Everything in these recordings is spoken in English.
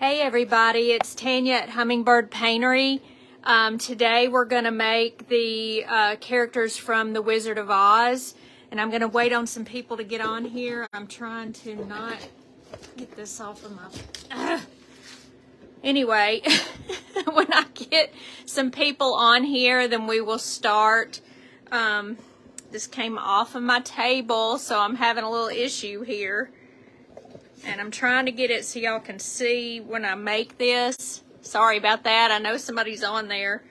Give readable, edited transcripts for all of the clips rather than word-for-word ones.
Hey everybody, it's Tanya at Hummingbird Paintery. Today we're going to make the characters from The Wizard of Oz, and I'm going to wait on some people to get on here. I'm trying to not get this off of my... Anyway, when I get some people on here, then we will start. This came off of my table, so I'm having a little issue here. And I'm trying to get it so y'all can see when I make this. Sorry about that. I know somebody's on there.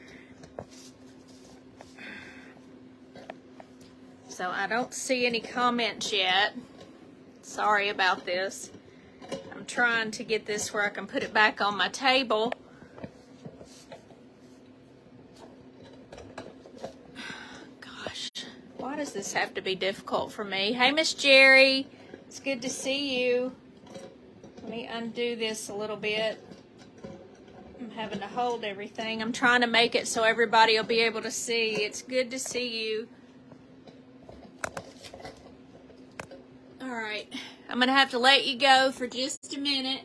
So I don't see any comments yet. Sorry about this. I'm trying to get this where I can put it back on my table. Gosh, why does this have to be difficult for me? Hey, Miss Jerry. It's good to see you. Let me undo this a little bit. I'm having to hold everything. I'm trying to make it so everybody will be able to see. It's good to see you. All right. I'm going to have to let you go for just a minute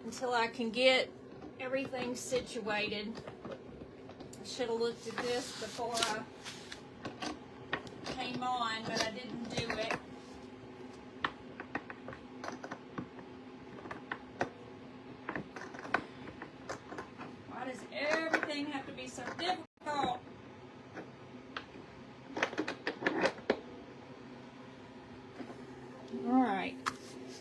until I can get everything situated. I should have looked at this before I came on, but I didn't do it. Everything have to be so difficult. All right.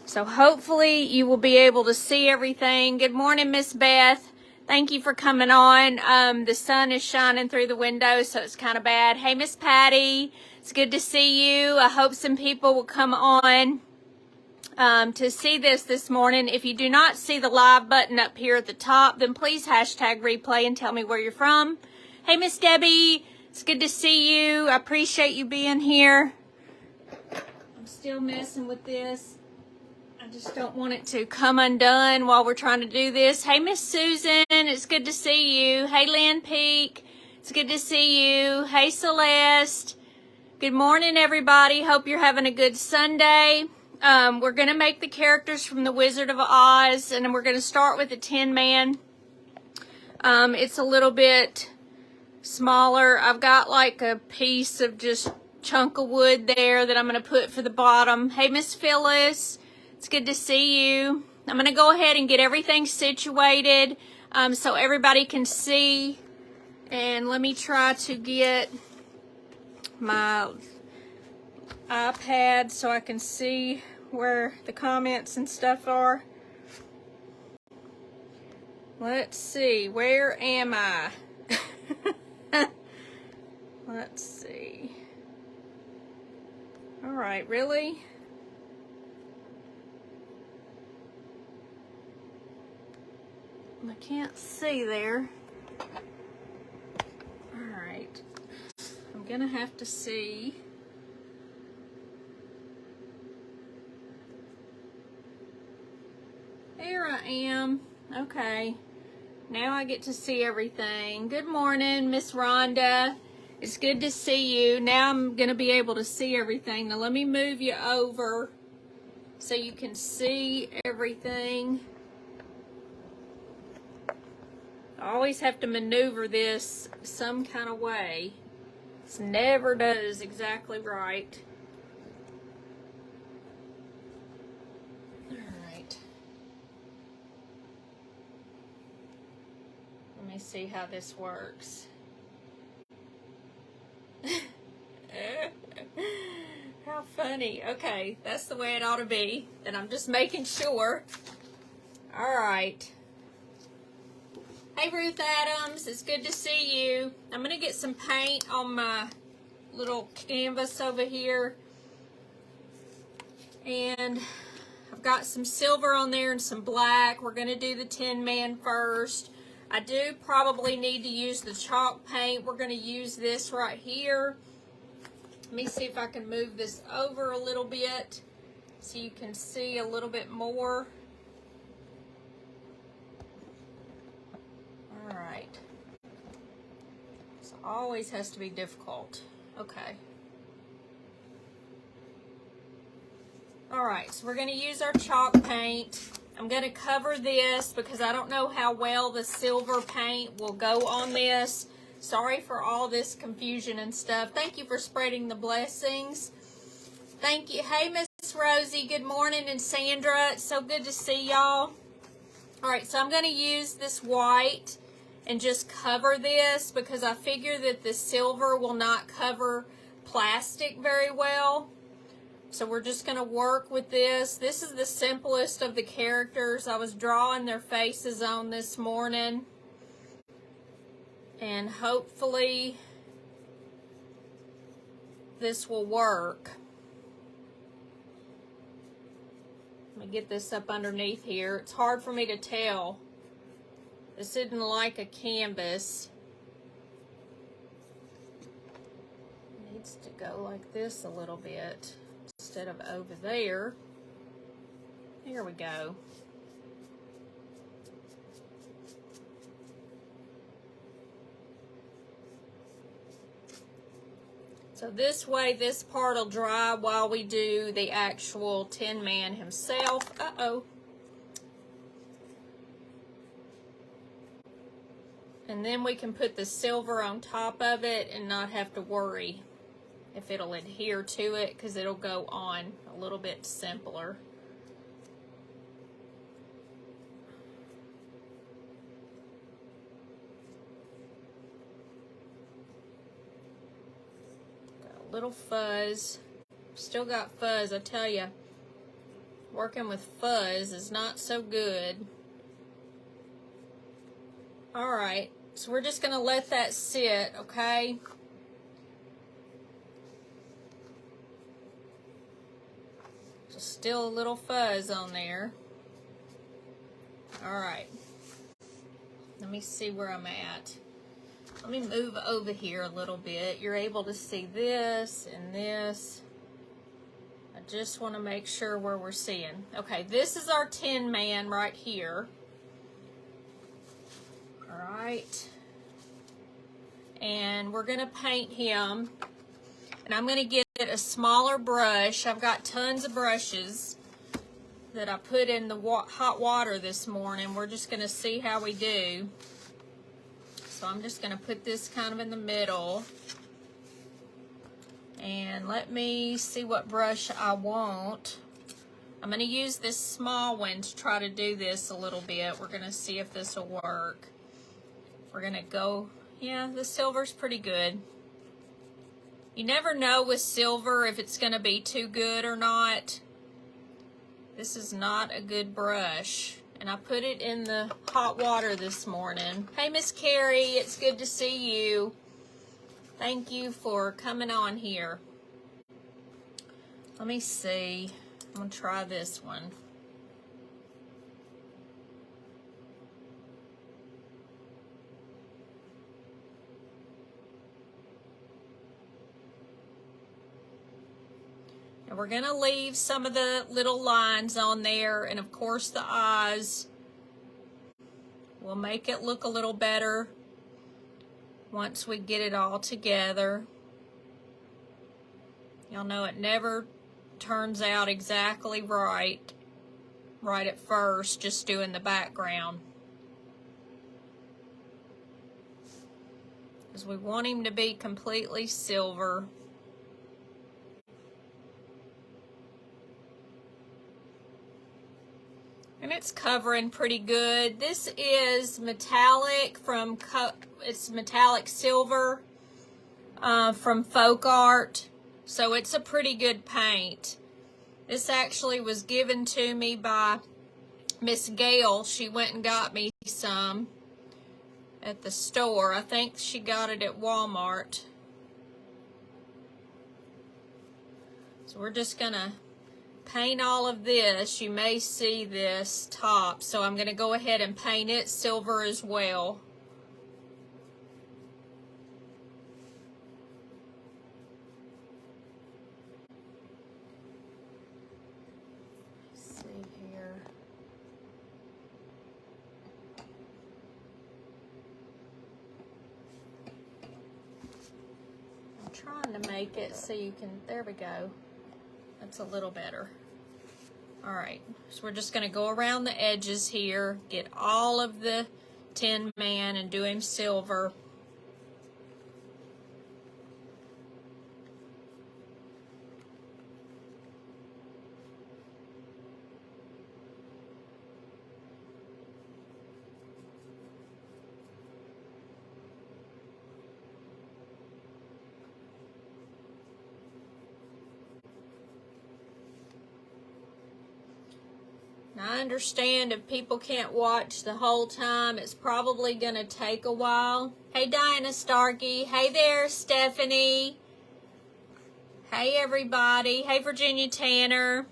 So hopefully you will be able to see everything. Good morning, Miss Beth. Thank you for coming on. The sun is shining through the window, so it's kind of bad. Hey, Miss Patty. It's good to see you. I hope some people will come on to see this morning. If you do not see the live button up here at the top, then please hashtag replay and tell me where you're from. Hey, Miss Debbie, it's good to see you. I appreciate you being here. I'm still messing with this. I just don't want it to come undone while we're trying to do this. Hey, Miss Susan, it's good to see you. Hey, Lynn Peak, it's good to see you. Hey, Celeste. Good morning, everybody. Hope you're having a good Sunday. We're going to make the characters from The Wizard of Oz, and we're going to start with the Tin Man. It's a little bit smaller. I've got like a piece of just chunk of wood there that I'm going to put for the bottom. Hey, Miss Phyllis, it's good to see you. I'm going to go ahead and get everything situated so everybody can see. And let me try to get my iPad so I can see where the comments and stuff are. Let's see, where am I? Let's see. All right, really? I can't see there. All right. I'm gonna have to see. Here I am. Okay. Now I get to see everything. Good morning, Miss Rhonda. It's good to see you. Now I'm going to be able to see everything. Now let me move you over so you can see everything. I always have to maneuver this some kind of way. This never does exactly right. Let me see how this works. How funny. Okay, that's the way it ought to be. And I'm just making sure. All right. Hey, Ruth Adams. It's good to see you. I'm going to get some paint on my little canvas over here. And I've got some silver on there and some black. We're going to do the Tin Man first. I do probably need to use the chalk paint. We're going to use this right here. Let me see if I can move this over a little bit so you can see a little bit more. All right. This always has to be difficult. Okay. All right, so we're going to use our chalk paint. I'm going to cover this because I don't know how well the silver paint will go on this. Sorry for all this confusion and stuff. Thank you for spreading the blessings. Thank you. Hey, Miss Rosie. Good morning. And Sandra. It's so good to see y'all. All right, so I'm going to use this white and just cover this because I figure that the silver will not cover plastic very well. So we're just going to work with this. This is the simplest of the characters. I was drawing their faces on this morning. And hopefully this will work. Let me get this up underneath here. It's hard for me to tell. This isn't like a canvas. It needs to go like this a little bit instead of over there. Here we go. So this way, this part will dry while we do the actual Tin Man himself. Uh-oh. And then we can put the silver on top of it and not have to worry if it'll adhere to it because it'll go on a little bit simpler. Little fuzz. Still got fuzz, I tell you. Working with fuzz is not so good. Alright, so we're just going to let that sit, okay? Just still a little fuzz on there. Alright. Let me see where I'm at. Let me move over here a little bit. You're able to see this and this. I just want to make sure where we're seeing. Okay, this is our Tin Man right here. All right. And we're going to paint him. And I'm going to get a smaller brush. I've got tons of brushes that I put in the hot water this morning. We're just going to see how we do. So I'm just going to put this kind of in the middle. And let me see what brush I want. I'm going to use this small one to try to do this a little bit. We're going to see if this will work. We're going to go, yeah, the silver's pretty good. You never know with silver if it's going to be too good or not. This is not a good brush. And I put it in the hot water this morning. Hey, Miss Carrie, it's good to see you. Thank you for coming on here. Let me see. I'm going to try this one. And we're going to leave some of the little lines on there, and of course the eyes. We'll make it look a little better once we get it all together. Y'all know it never turns out exactly right at first, just doing the background. Because we want him to be completely silver. And it's covering pretty good. This is metallic it's metallic silver from Folk Art. So it's a pretty good paint. This actually was given to me by Miss Gail. She went and got me some at the store. I think she got it at Walmart. So we're just gonna paint all of this. You may see this top, so I'm going to go ahead and paint it silver as well. Let's see here. I'm trying to make it so you can, there we go. That's a little better. All right, so we're just gonna go around the edges here, get all of the Tin Man and do him silver. Now, I understand if people can't watch the whole time, it's probably going to take a while. Hey, Diana Starkey. Hey there, Stephanie. Hey, everybody. Hey, Virginia Tanner.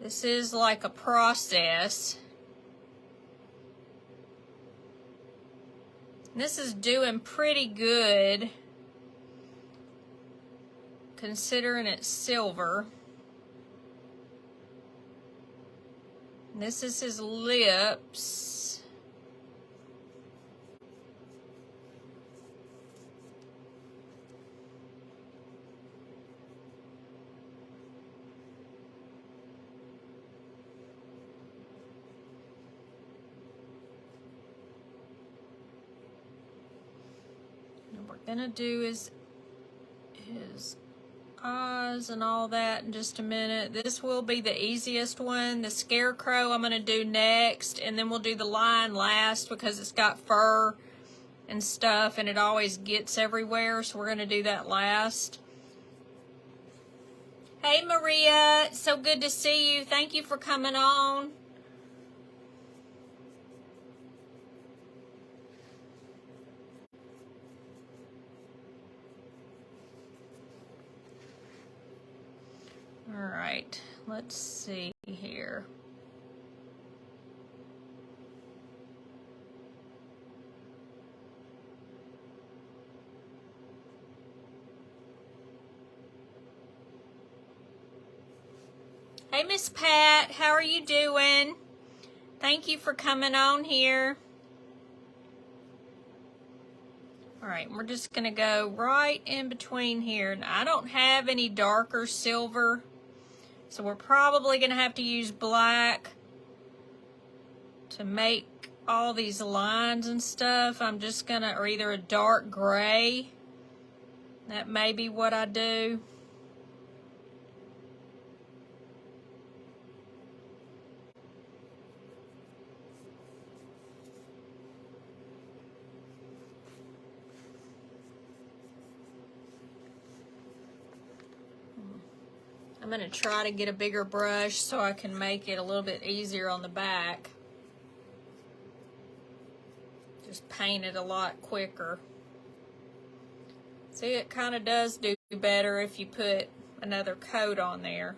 This is like a process. This is doing pretty good, considering it's silver. This is his lips. Gonna do his eyes and all that in just a minute. This will be the easiest one. The scarecrow I'm gonna do next, and then we'll do the lion last because it's got fur and stuff and it always gets everywhere, so we're gonna do that last. Hey Maria, so good to see you. Thank you for coming on. All right, let's see here. Hey, Miss Pat, how are you doing? Thank you for coming on here. All right, we're just gonna go right in between here. And I don't have any darker silver, so we're probably gonna have to use black to make all these lines and stuff. I'm just gonna, or either a dark gray. That may be what I do. I'm going to try to get a bigger brush so I can make it a little bit easier on the back. Just paint it a lot quicker. See, it kind of does do better if you put another coat on there.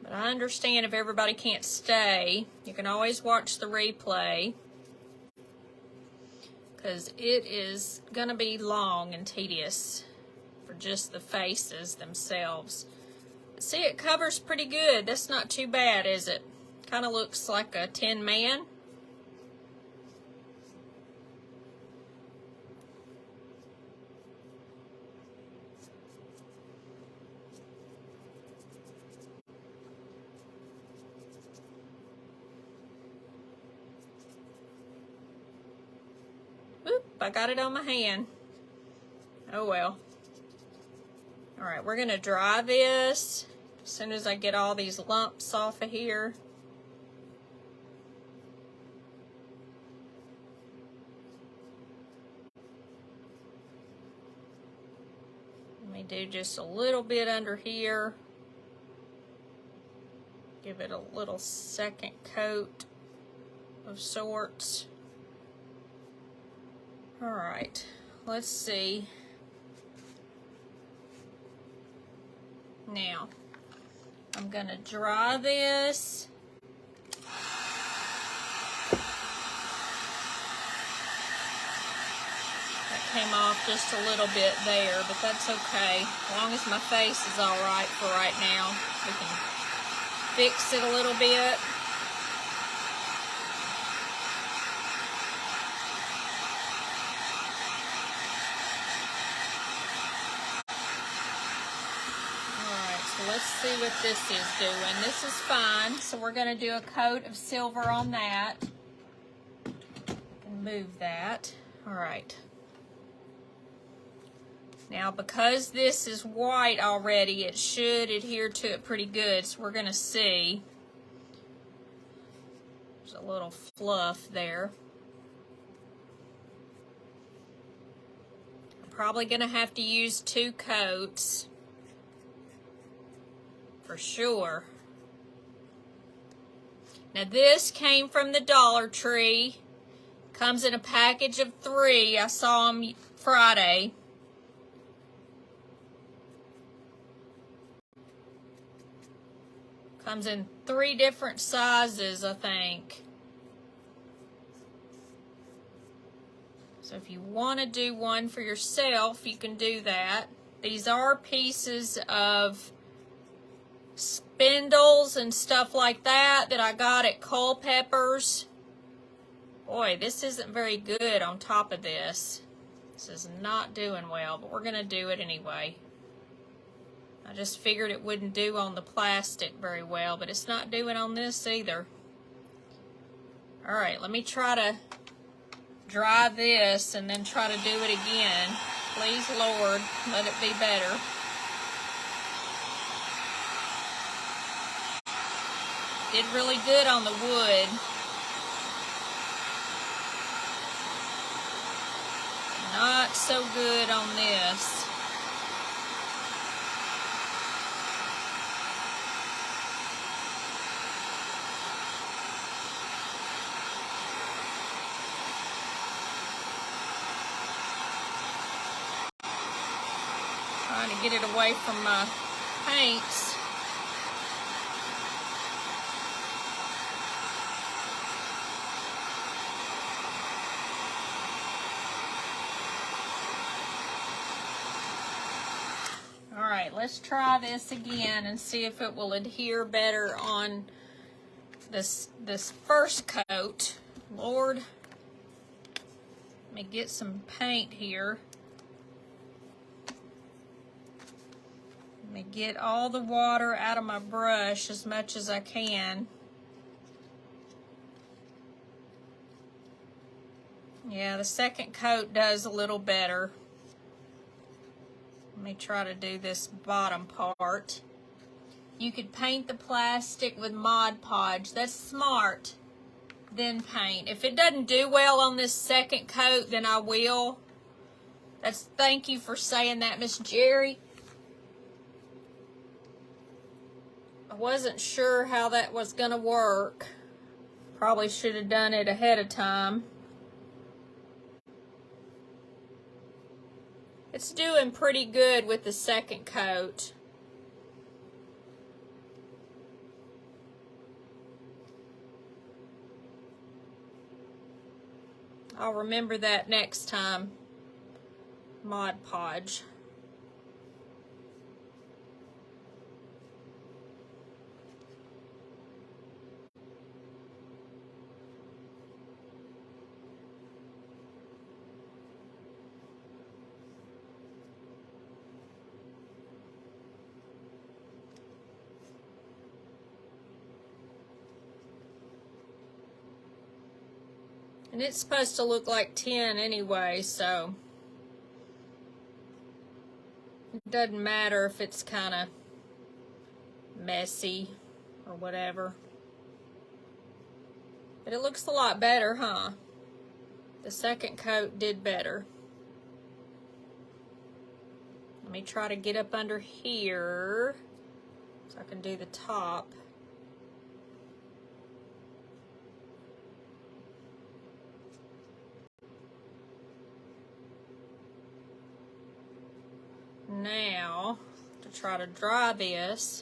But I understand if everybody can't stay, you can always watch the replay, because it is going to be long and tedious for just the faces themselves. But see, it covers pretty good. That's not too bad, is it? Kind of looks like a Tin Man. I got it on my hand. Oh well. All right, we're gonna dry this as soon as I get all these lumps off of here. Let me do just a little bit under here. Give it a little second coat of sorts. All right, let's see. Now, I'm gonna dry this. That came off just a little bit there, but that's okay. As long as my face is all right for right now, we can fix it a little bit. Let's see what this is doing. This is fine, so we're going to do a coat of silver on that. And move that. All right. Now, because this is white already, it should adhere to it pretty good, so we're going to see. There's a little fluff there. I'm probably going to have to use 2 coats. For sure. Now this came from the Dollar Tree. Comes in a package of 3. I saw them Friday. Comes in 3 different sizes, I think. So if you want to do one for yourself, you can do that. These are pieces of spindles and stuff like that I got at Culpeper's. Boy, this isn't very good on top of this. This is not doing well, but we're going to do it anyway. I just figured it wouldn't do on the plastic very well, but it's not doing on this either. Alright, let me try to dry this and then try to do it again. Please, Lord, let it be better. Did really good on the wood. Not so good on this. Trying to get it away from my paints. Alright, let's try this again and see if it will adhere better on this first coat. Lord, let me get some paint here. Let me get all the water out of my brush as much as I can. Yeah, the second coat does a little better. Let me try to do this bottom part. You could paint the plastic with Mod Podge. That's smart. Then paint. If it doesn't do well on this second coat, then I will. Thank you for saying that, Miss Jerry. I wasn't sure how that was gonna work. Probably should have done it ahead of time. It's doing pretty good with the second coat. I'll remember that next time. Mod Podge. And it's supposed to look like tin anyway, so it doesn't matter if it's kind of messy or whatever. But it looks a lot better, huh? The second coat did better. Let me try to get up under here so I can do the top. Now, to try to dry this,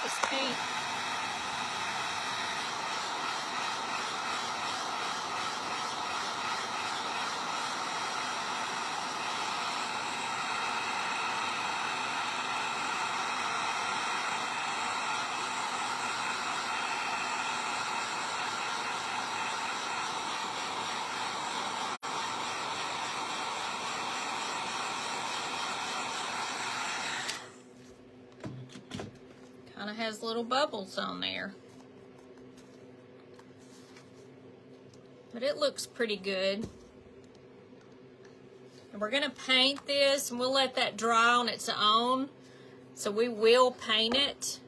this paint. Kind of has little bubbles on there. But it looks pretty good. And we're going to paint this, and we'll let that dry on its own. So we will paint it.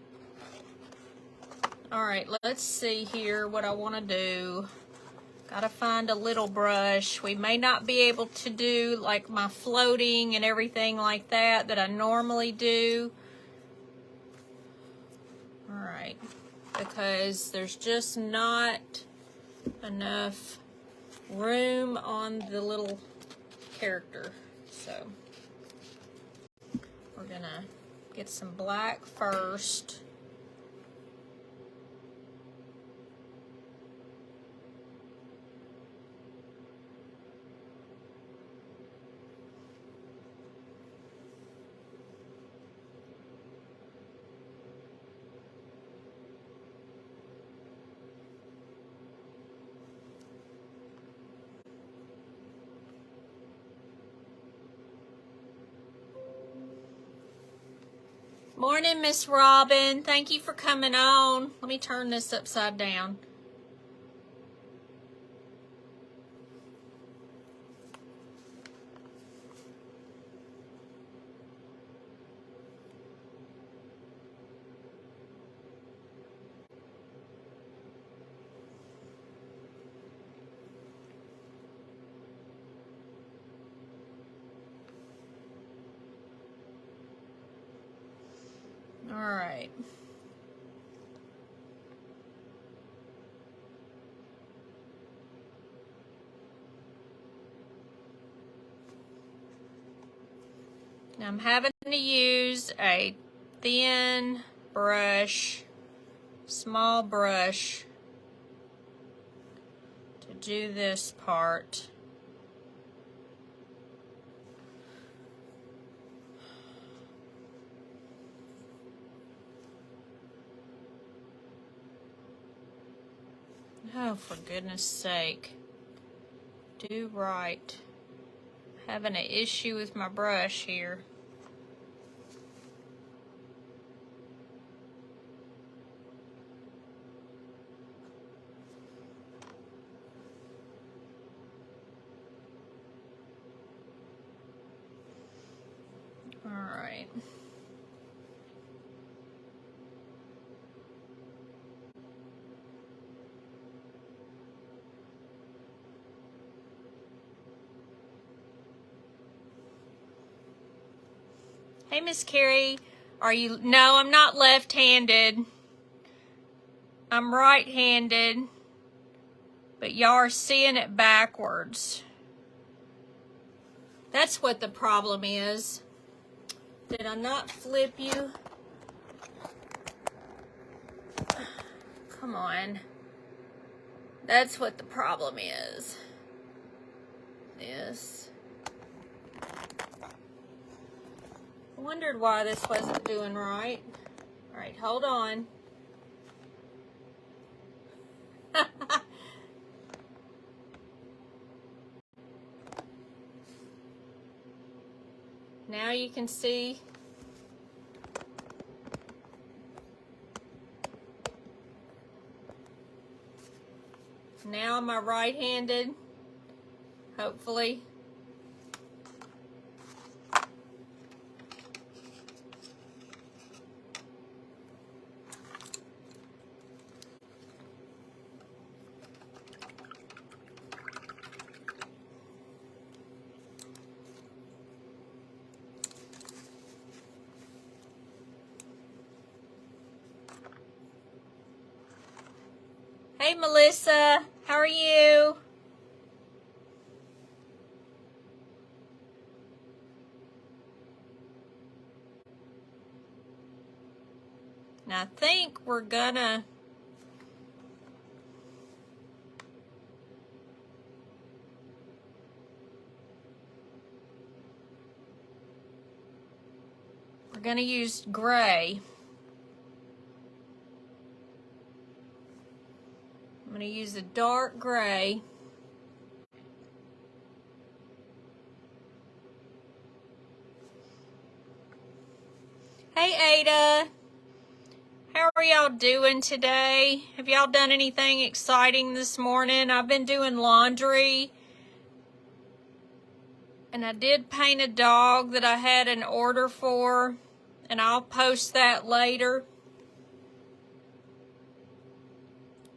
All right, let's see here what I want to do. Got to find a little brush. We may not be able to do like my floating and everything like that I normally do. All right, because there's just not enough room on the little character. So we're gonna get some black first. Morning, Miss Robin. Thank you for coming on. Let me turn this upside down. All right. Now I'm having to use a thin brush, small brush, to do this part. Oh, for goodness sake. Do right. Having an issue with my brush here. All right. Hey, Miss Carrie, are you? No, I'm not left-handed. I'm right-handed, but y'all are seeing it backwards. That's what the problem is. Did I not flip you? Come on. That's what the problem is. This. I wondered why this wasn't doing right. All right, hold on. Now you can see. Now am I right-handed? Hopefully. Hey, Melissa, how are you? And I think we're gonna use gray. I'm gonna use a dark gray. Hey Ada, how are y'all doing today? Have y'all done anything exciting this morning? I've been doing laundry, and I did paint a dog that I had an order for, and I'll post that later.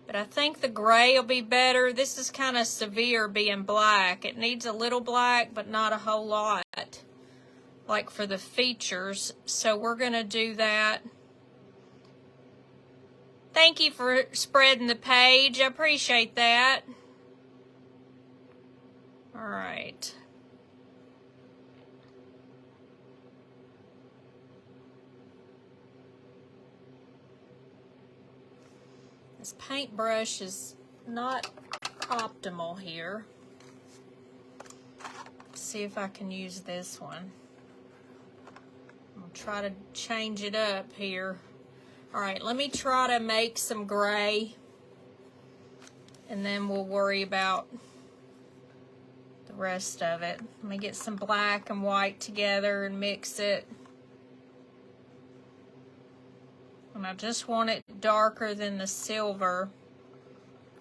But I think the gray will be better. This is kind of severe being black. It needs a little black, but not a whole lot, like for the features. So we're going to do that. Thank you for spreading the page. I appreciate that. All right. This paintbrush is not optimal here. Let's see if I can use this one. I'll try to change it up here. All right, let me try to make some gray, and then we'll worry about the rest of it. Let me get some black and white together and mix it. And I just want it darker than the silver,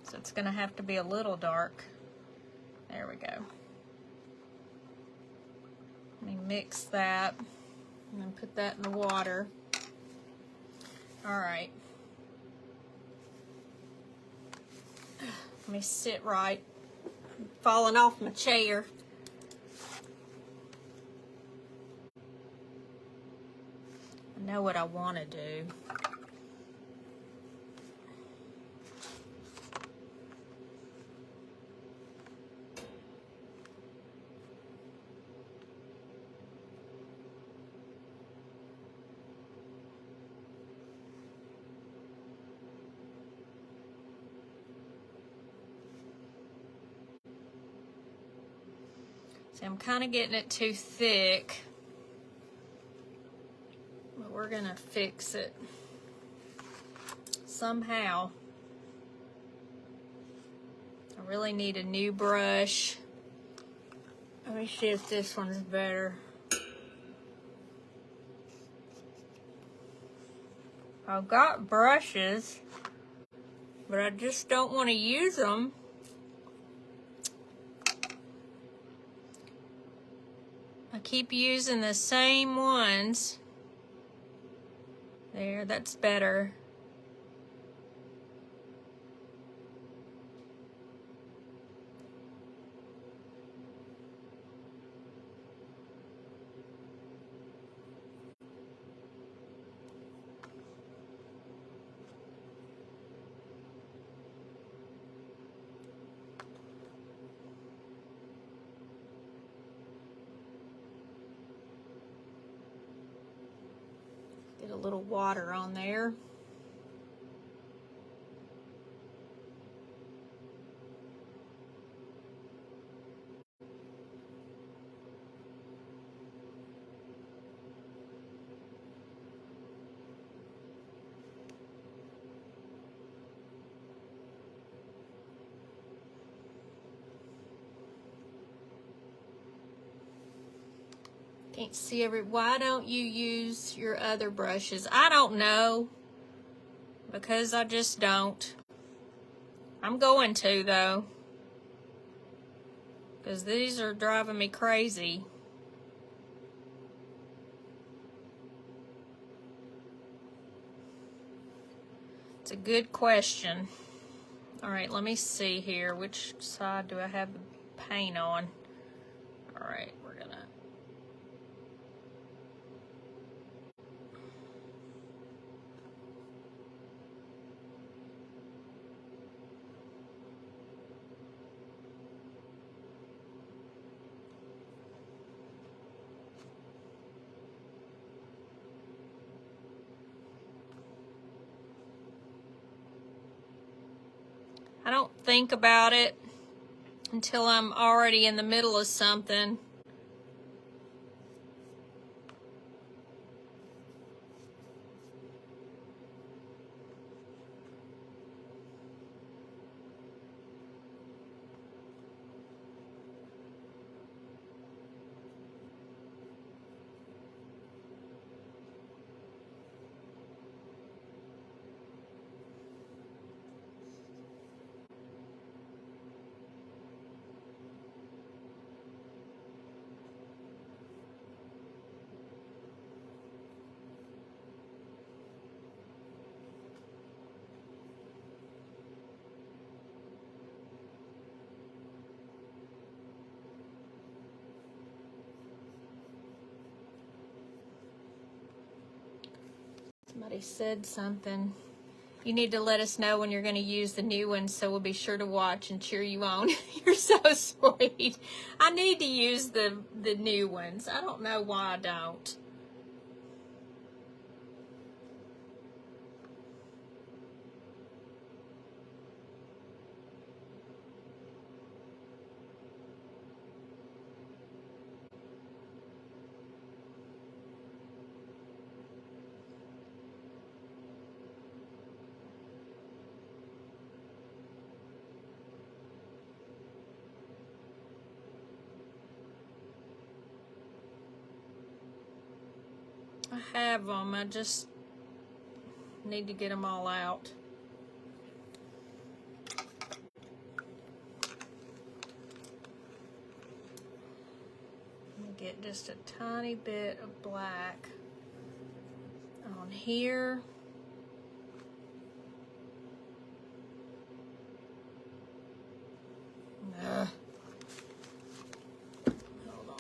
so it's going to have to be a little dark. There we go. Let me mix that and then put that in the water. All right. Let me sit right. I'm falling off my chair. I know what I want to do. See, I'm kind of getting it too thick, but we're gonna fix it somehow. I really need a new brush. Let me see if this one's better. I've got brushes, but I just don't want to use them. I keep using the same ones. There, that's better. Get a little water on there. Can't see why don't you use your other brushes? I don't know, because I just don't. I'm going to though, because these are driving me crazy. It's a good question. All right, let me see here. Which side do I have the paint on? All right, we're gonna. I don't think about it until I'm already in the middle of something. Somebody said something. You need to let us know when you're going to use the new ones, so we'll be sure to watch and cheer you on. You're so sweet. I need to use the new ones. I don't know why I don't. I have them. I just need to get them all out. Get just a tiny bit of black on here. Ugh. Hold on.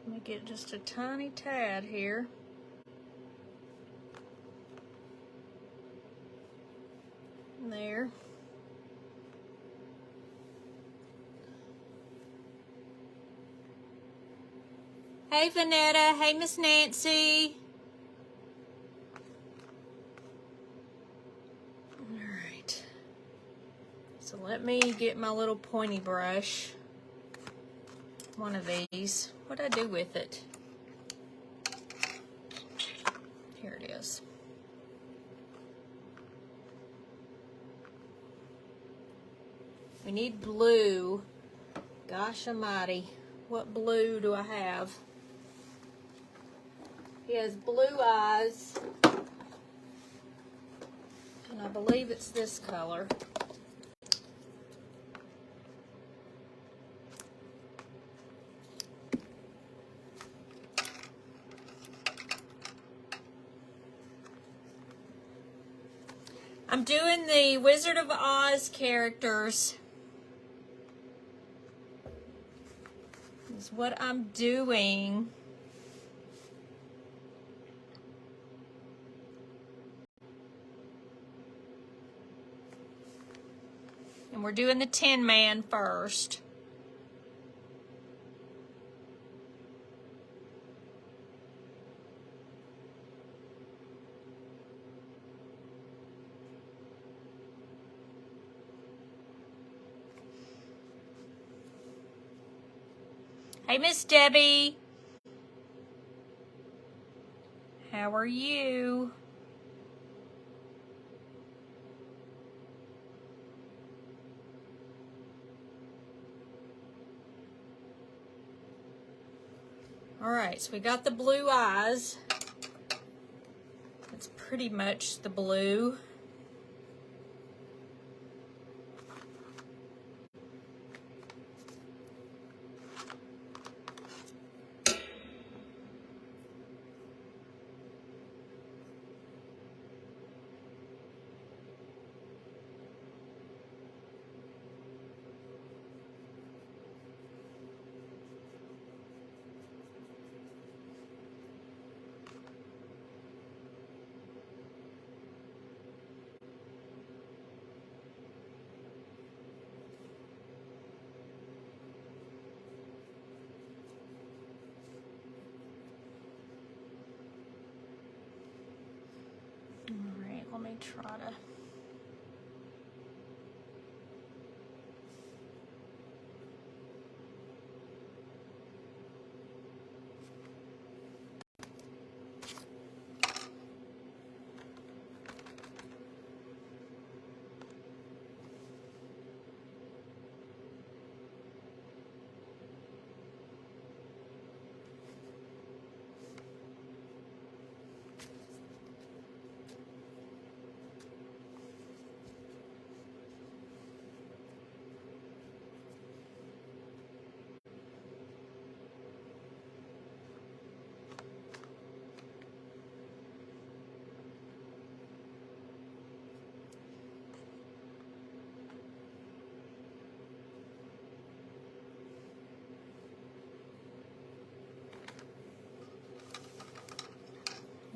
Let me get just a tiny tad here. There. Hey, Vanetta. Hey, Miss Nancy. All right. So let me get my little pointy brush. One of these. What'd I do with it? Here it is. We need blue. Gosh almighty. What blue do I have? He has blue eyes. And I believe it's this color. I'm doing the Wizard of Oz characters. Is what I'm doing. And we're doing the Tin Man first. Hey, Miss Debbie. How are you? All right, so we got the blue eyes. That's pretty much the blue. All right, let me try to...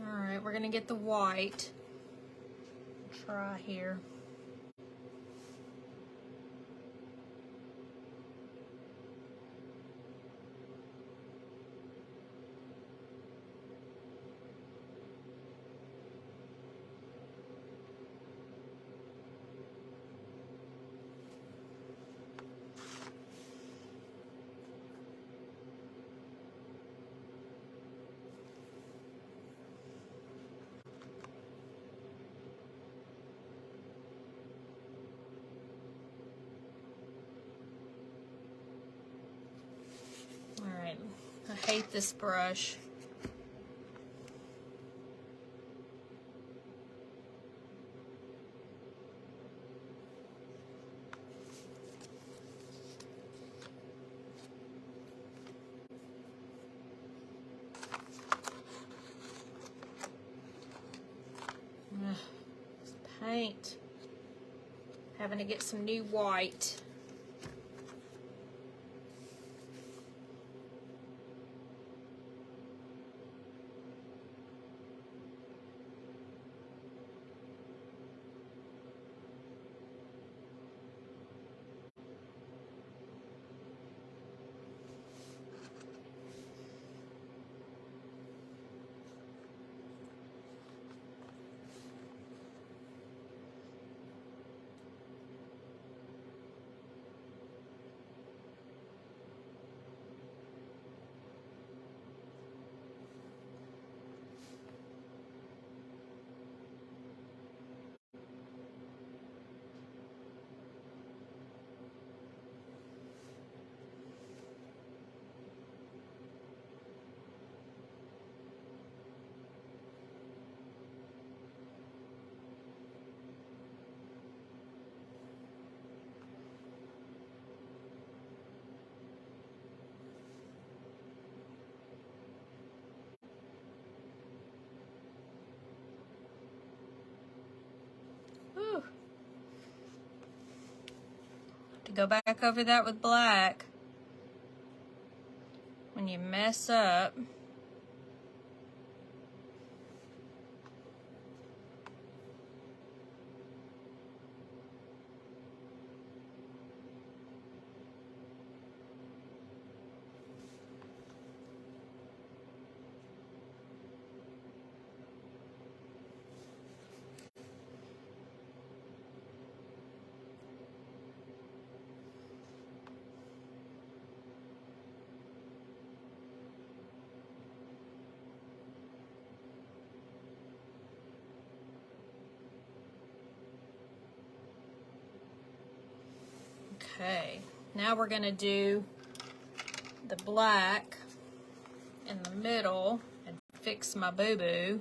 All right, we're gonna get the white. Try here. All right, I hate this brush. Ugh, this paint. Having to get some new white. Whew. To go back over that with black. When you mess up. Okay, now we're going to do the black in the middle and fix my boo-boo.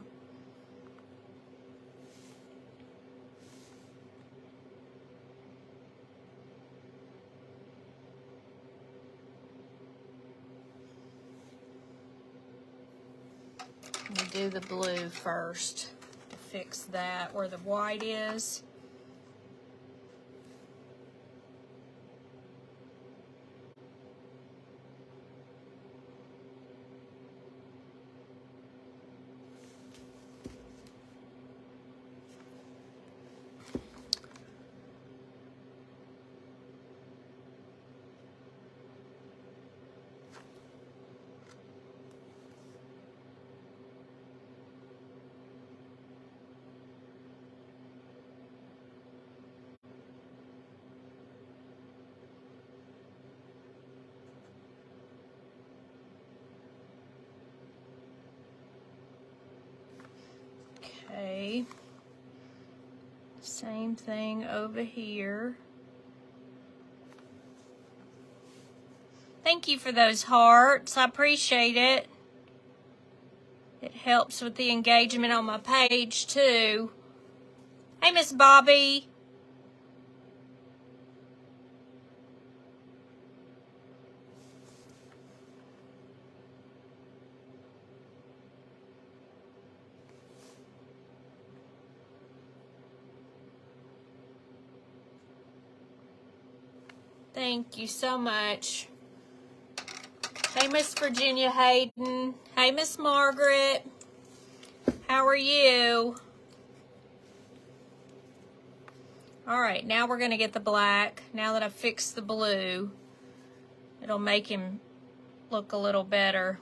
I'm going to do the blue first to fix that where the white is. Okay, same thing over here. Thank you for those hearts. I appreciate it. It helps with the engagement on my page too. Hey, Miss Bobby. Thank you so much. Hey, Miss Virginia Hayden. Hey, Miss Margaret. How are you? All right, now we're going to get the black. Now that I've fixed the blue, it'll make him look a little better.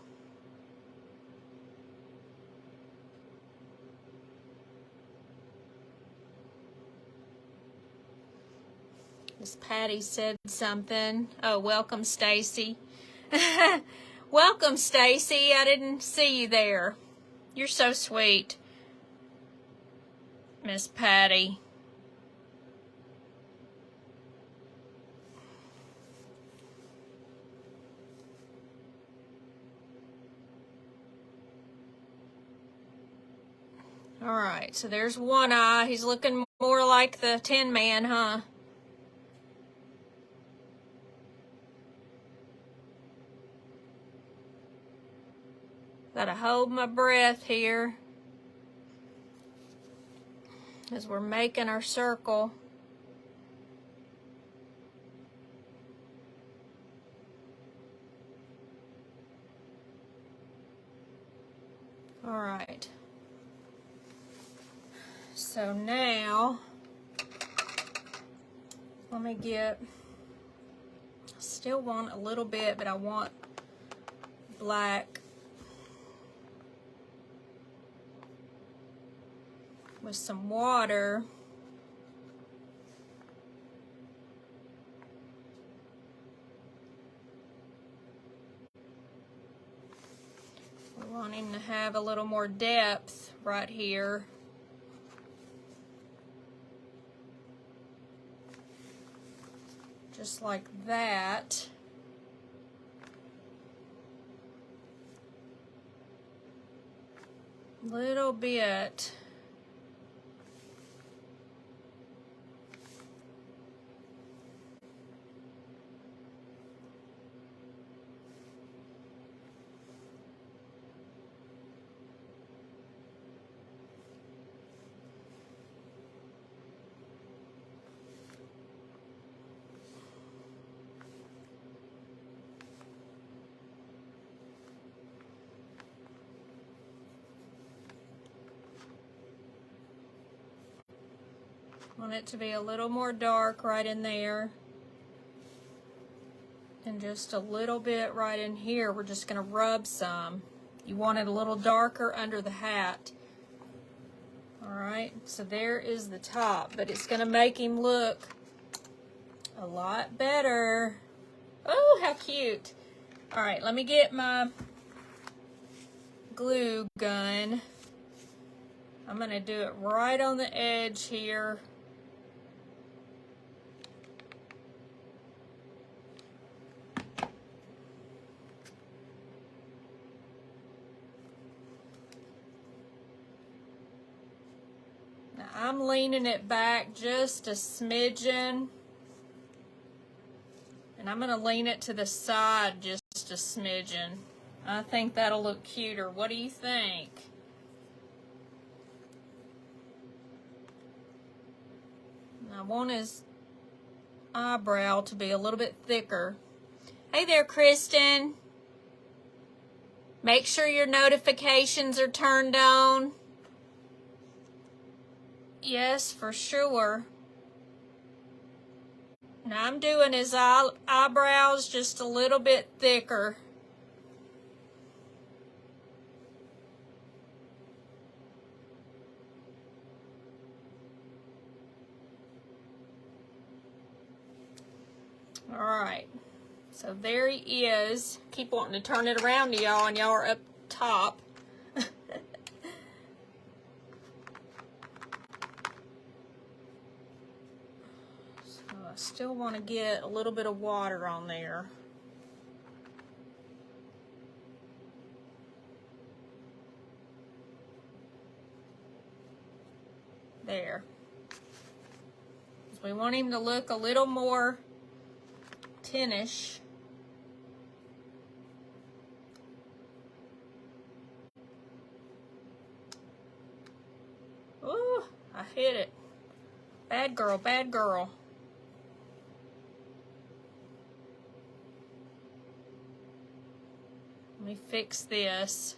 Miss Patty said something. Oh, welcome, Stacy. Welcome, Stacy. I didn't see you there. You're so sweet, Miss Patty. All right, so there's one eye. He's looking more like the Tin Man, huh? Gotta hold my breath here as we're making our circle. All right. So now, let me get, I still want a little bit, but I want black with some water. We want him to have a little more depth right here. Just like that. Little bit. Want it to be a little more dark right in there. And just a little bit right in here. We're just going to rub some. You want it a little darker under the hat. Alright, so there is the top. But it's going to make him look a lot better. Oh, how cute. Alright, let me get my glue gun. I'm going to do it right on the edge here. I'm leaning it back just a smidgen. And I'm going to lean it to the side just a smidgen. I think that'll look cuter. What do you think? I want his eyebrow to be a little bit thicker. Hey there, Kristen. Make sure your notifications are turned on. Yes, for sure. Now I'm doing his eyebrows just a little bit thicker. All right, so there he is. Keep wanting to turn it around to y'all, and y'all are up top. So I still want to get a little bit of water on there. There. We want him to look a little more tinnish. Ooh, I hit it. Bad girl, bad girl. Let me fix this.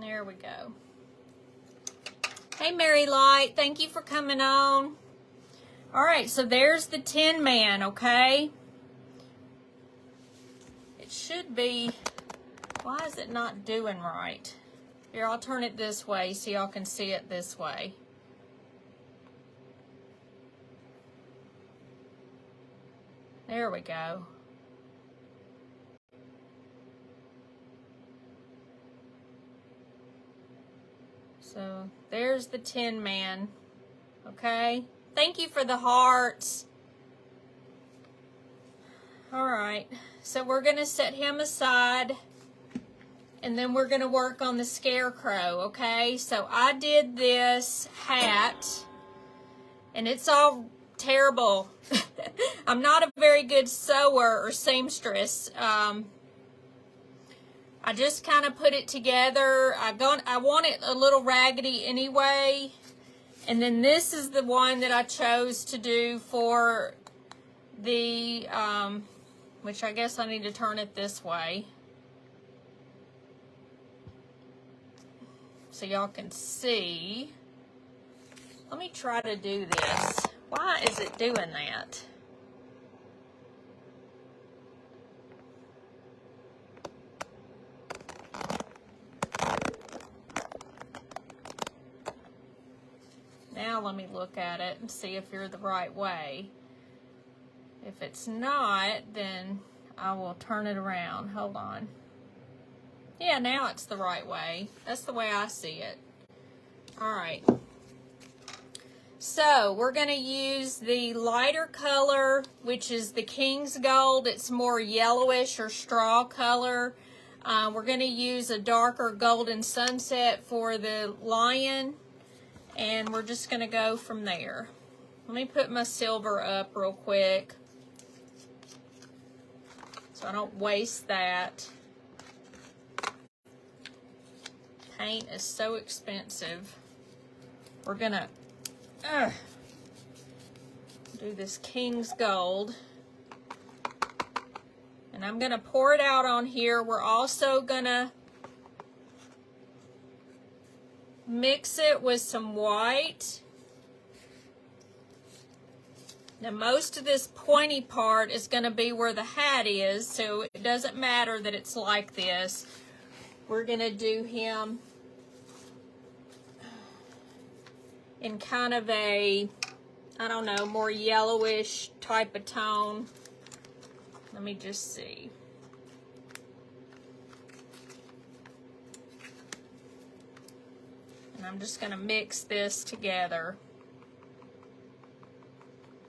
There we go. Hey, Mary Light, thank you for coming on. All right, so there's the Tin Man, okay? It should be, why is it not doing right? Here, I'll turn it this way so y'all can see it this way. There we go. So there's the Tin Man, okay? Thank you for the hearts. All right, so we're gonna set him aside and then we're gonna work on the Scarecrow, okay? So I did this hat and it's all terrible. I'm not a very good sewer or seamstress. I just kind of put it together. I want it a little raggedy anyway. And then this is the one that I chose to do for the, which I guess I need to turn it this way, so y'all can see. Let me try to do this. Why is it doing that? Now let me look at it and see if you're the right way. If it's not, then I will turn it around. Hold on. Yeah, now it's the right way. That's the way I see it. All right. So we're going to use the lighter color, which is the King's Gold. It's more yellowish or straw color. We're going to use a darker Golden Sunset for the lion. And we're just going to go from there. Let me put my silver up real quick so I don't waste that. Paint is so expensive. We're going to do this King's Gold. And I'm going to pour it out on here. We're also going to mix it with some white. Now most of this pointy part is going to be where the hat is, so it doesn't matter that it's like this. We're going to do him in kind of a, I don't know, more yellowish type of tone. Let me just see. And I'm just going to mix this together,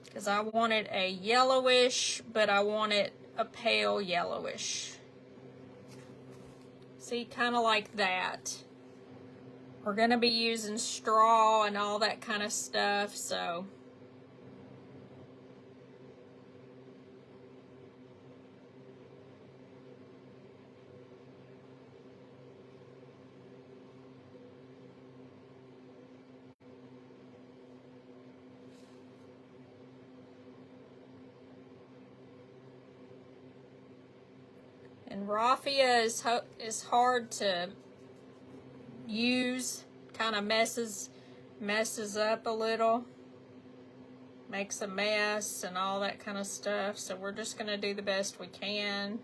because I want it a yellowish, but I want it a pale yellowish. See, kind of like that. We're going to be using straw and all that kind of stuff, so. And raffia is hard to use, kind of messes up a little, makes a mess and all that kind of stuff, so we're just going to do the best we can.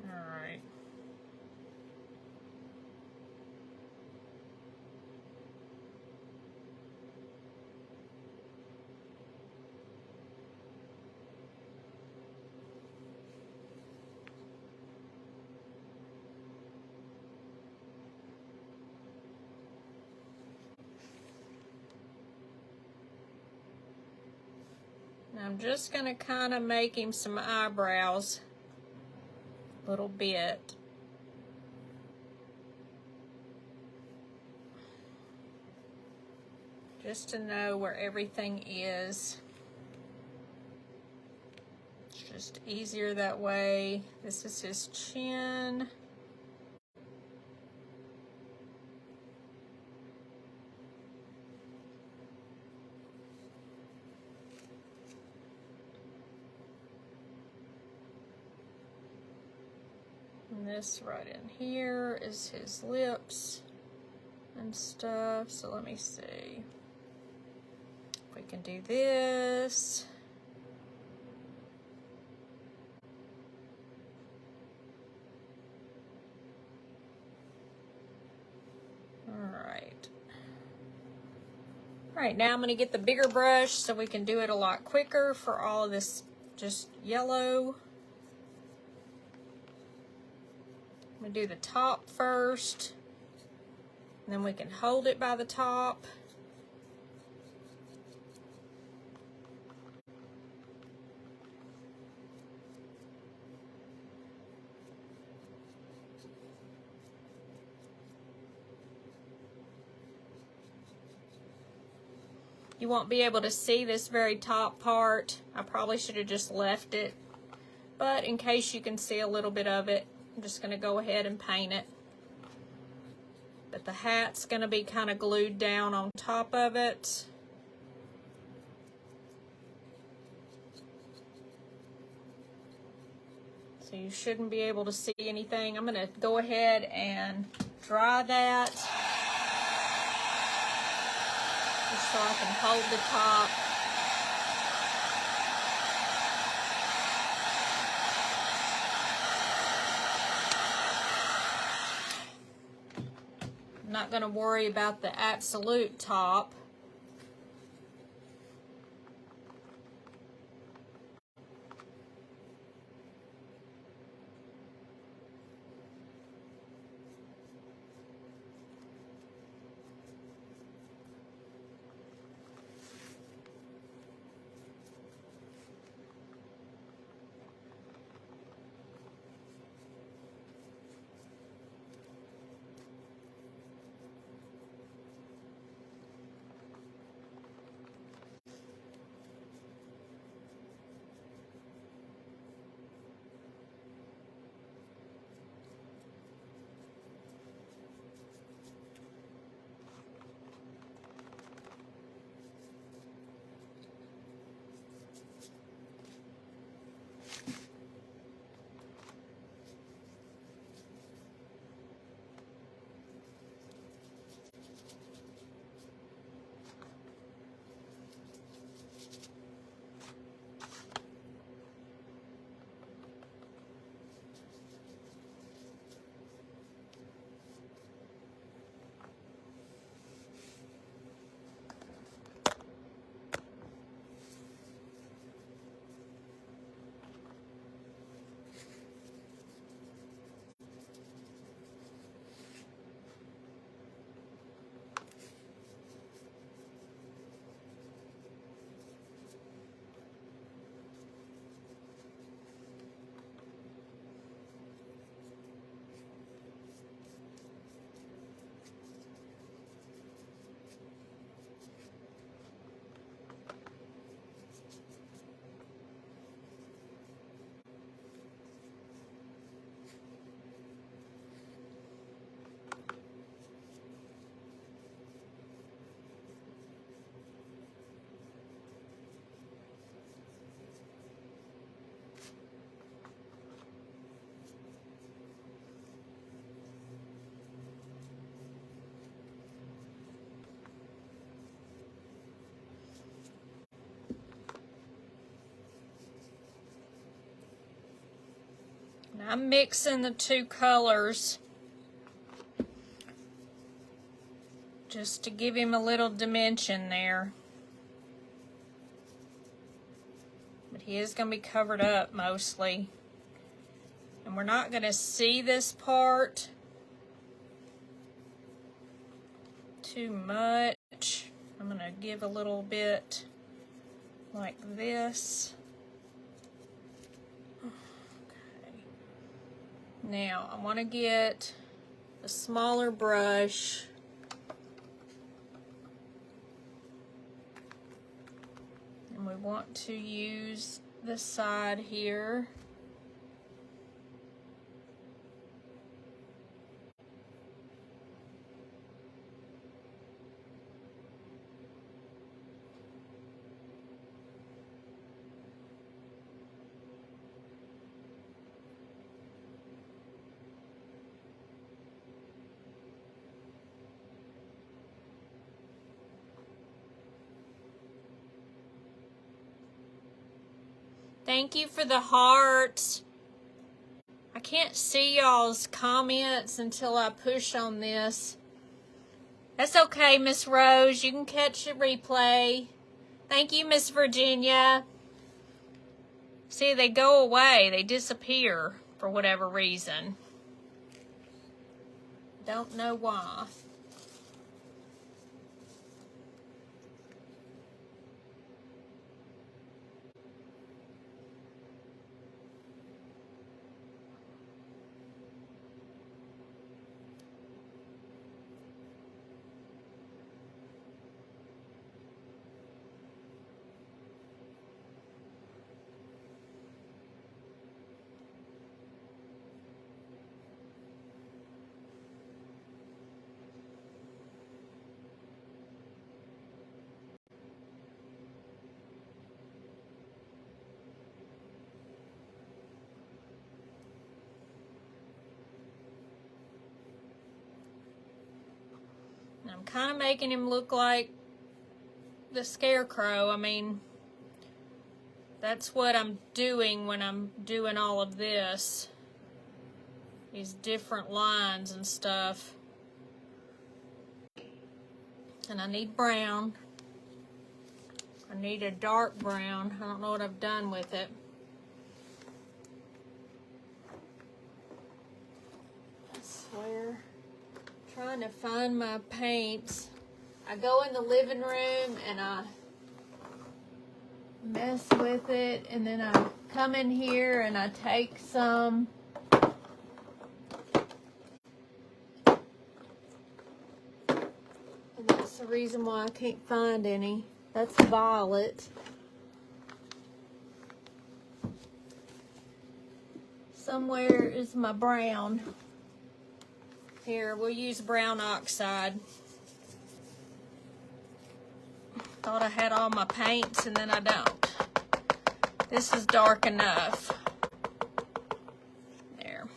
Alright. I'm just going to kind of make him some eyebrows a little bit. Just to know where everything is. It's just easier that way. This is his chin. And this right in here is his lips and stuff. So let me see if we can do this. All right, now I'm going to get the bigger brush so we can do it a lot quicker for all of this just yellow. I'm going to do the top first, and then we can hold it by the top. You won't be able to see this very top part. I probably should have just left it. But in case you can see a little bit of it, I'm just going to go ahead and paint it. But the hat's going to be kind of glued down on top of it. So you shouldn't be able to see anything. I'm going to go ahead and dry that, just so I can hold the top. I'm not going to worry about the absolute top. And I'm mixing the two colors just to give him a little dimension there. But he is going to be covered up mostly. And we're not going to see this part too much. I'm going to give a little bit like this. Okay. Now I want to get a smaller brush. And we want to use this side here. Thank you for the hearts. I can't see y'all's comments until I push on this. That's okay, Miss Rose. You can catch the replay. Thank you, Miss Virginia. See, they go away. They disappear for whatever reason. Don't know why. I'm kind of making him look like the scarecrow. I mean, that's what I'm doing when I'm doing all of this. These different lines and stuff. And I need brown. I need a dark brown. I don't know what I've done with it. I swear. Trying to find my paints. I go in the living room and I mess with it, and then I come in here and I take some and that's the reason why I can't find any. That's violet. Somewhere is my brown. Here, we'll use brown oxide. Thought I had all my paints and then I don't. This is dark enough. There.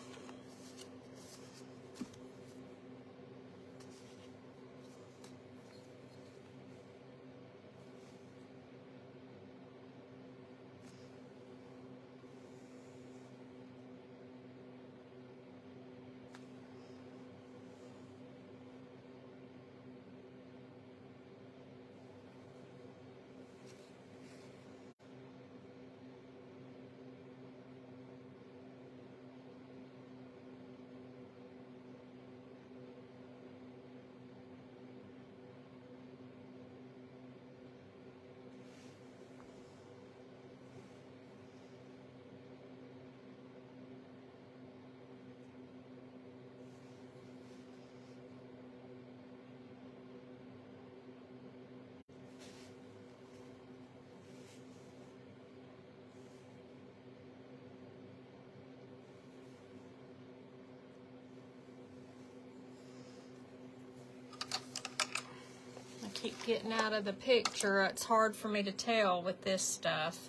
Keep getting out of the picture. It's hard for me to tell with this stuff.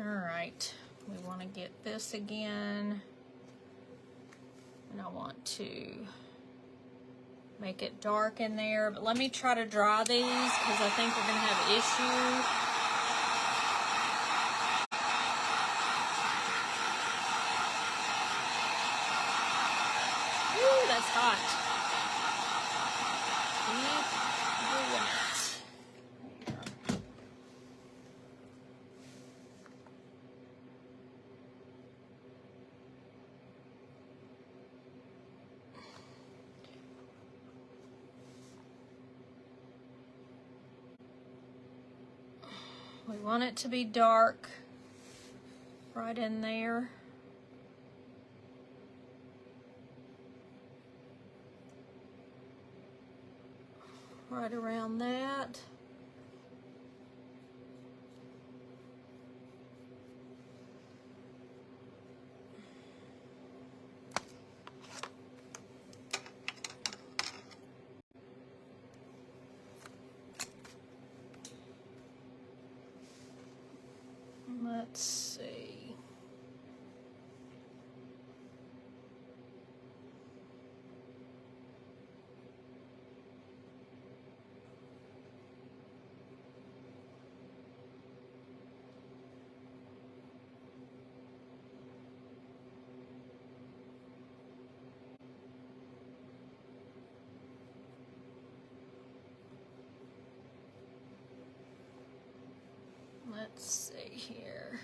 All right, we want to get this again, and I want to make it dark in there, but let me try to dry these because I think we're going to have issues. Ooh, that's hot. Keep doing it. We want it to be dark right in there. Right around that. Let's see. Let's see here.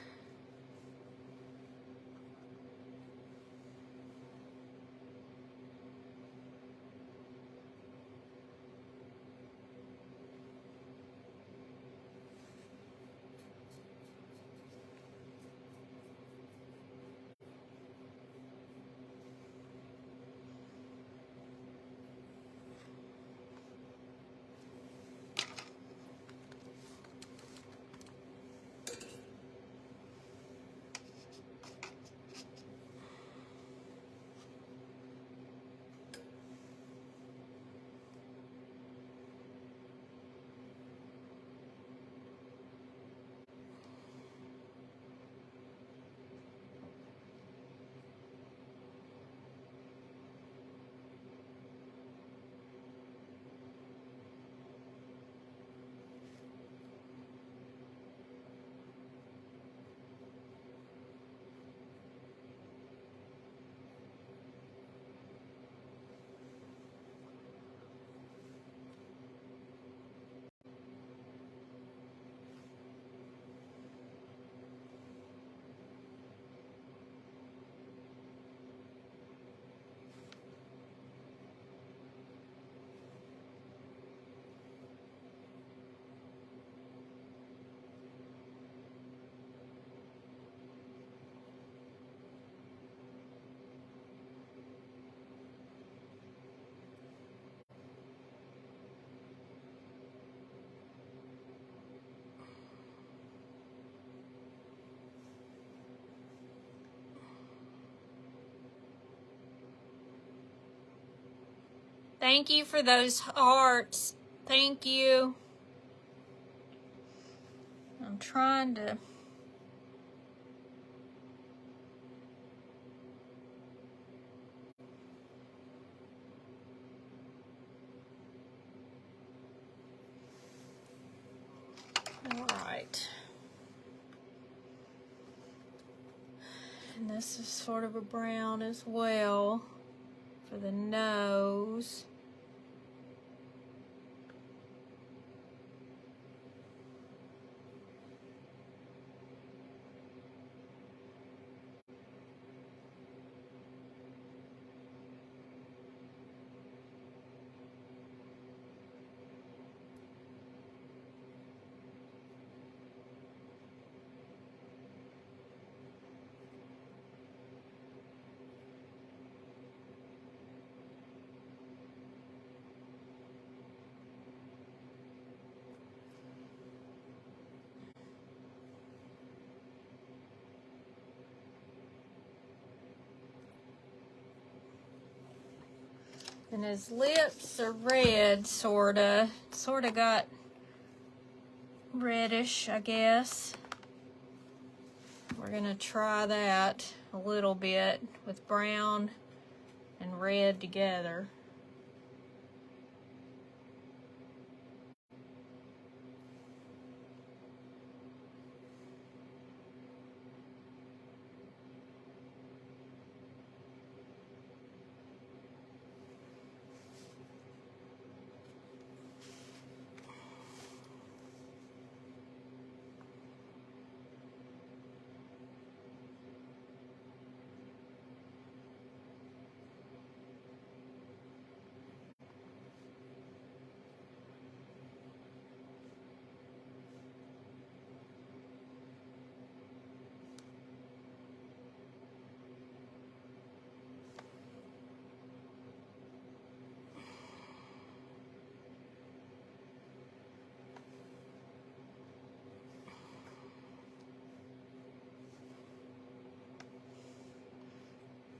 Thank you for those hearts. Thank you. I'm trying to... All right. And this is sort of a brown as well for the nose. And his lips are red, sorta got reddish, I guess. We're gonna try that a little bit with brown and red together.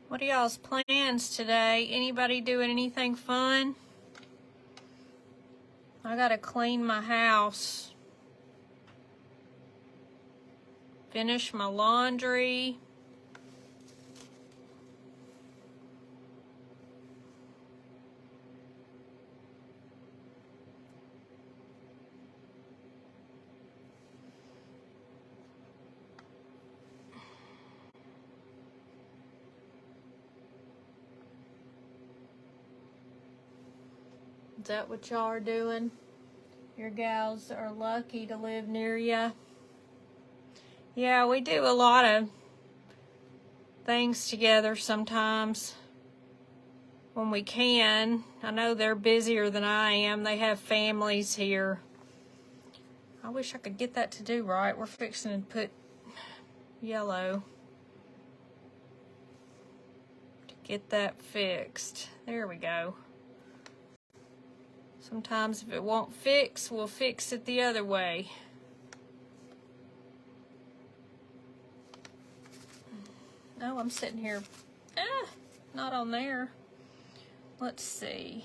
What are y'all's plans today? Anybody doing anything fun? I gotta clean my house, finish my laundry. Is that what y'all are doing? Your gals are lucky to live near ya. Yeah, we do a lot of things together sometimes when we can. I know they're busier than I am. They have families here. I wish I could get that to do right. We're fixing to put yellow to get that fixed. There we go. Sometimes if it won't fix, we'll fix it the other way. No, I'm sitting here. Not on there. Let's see.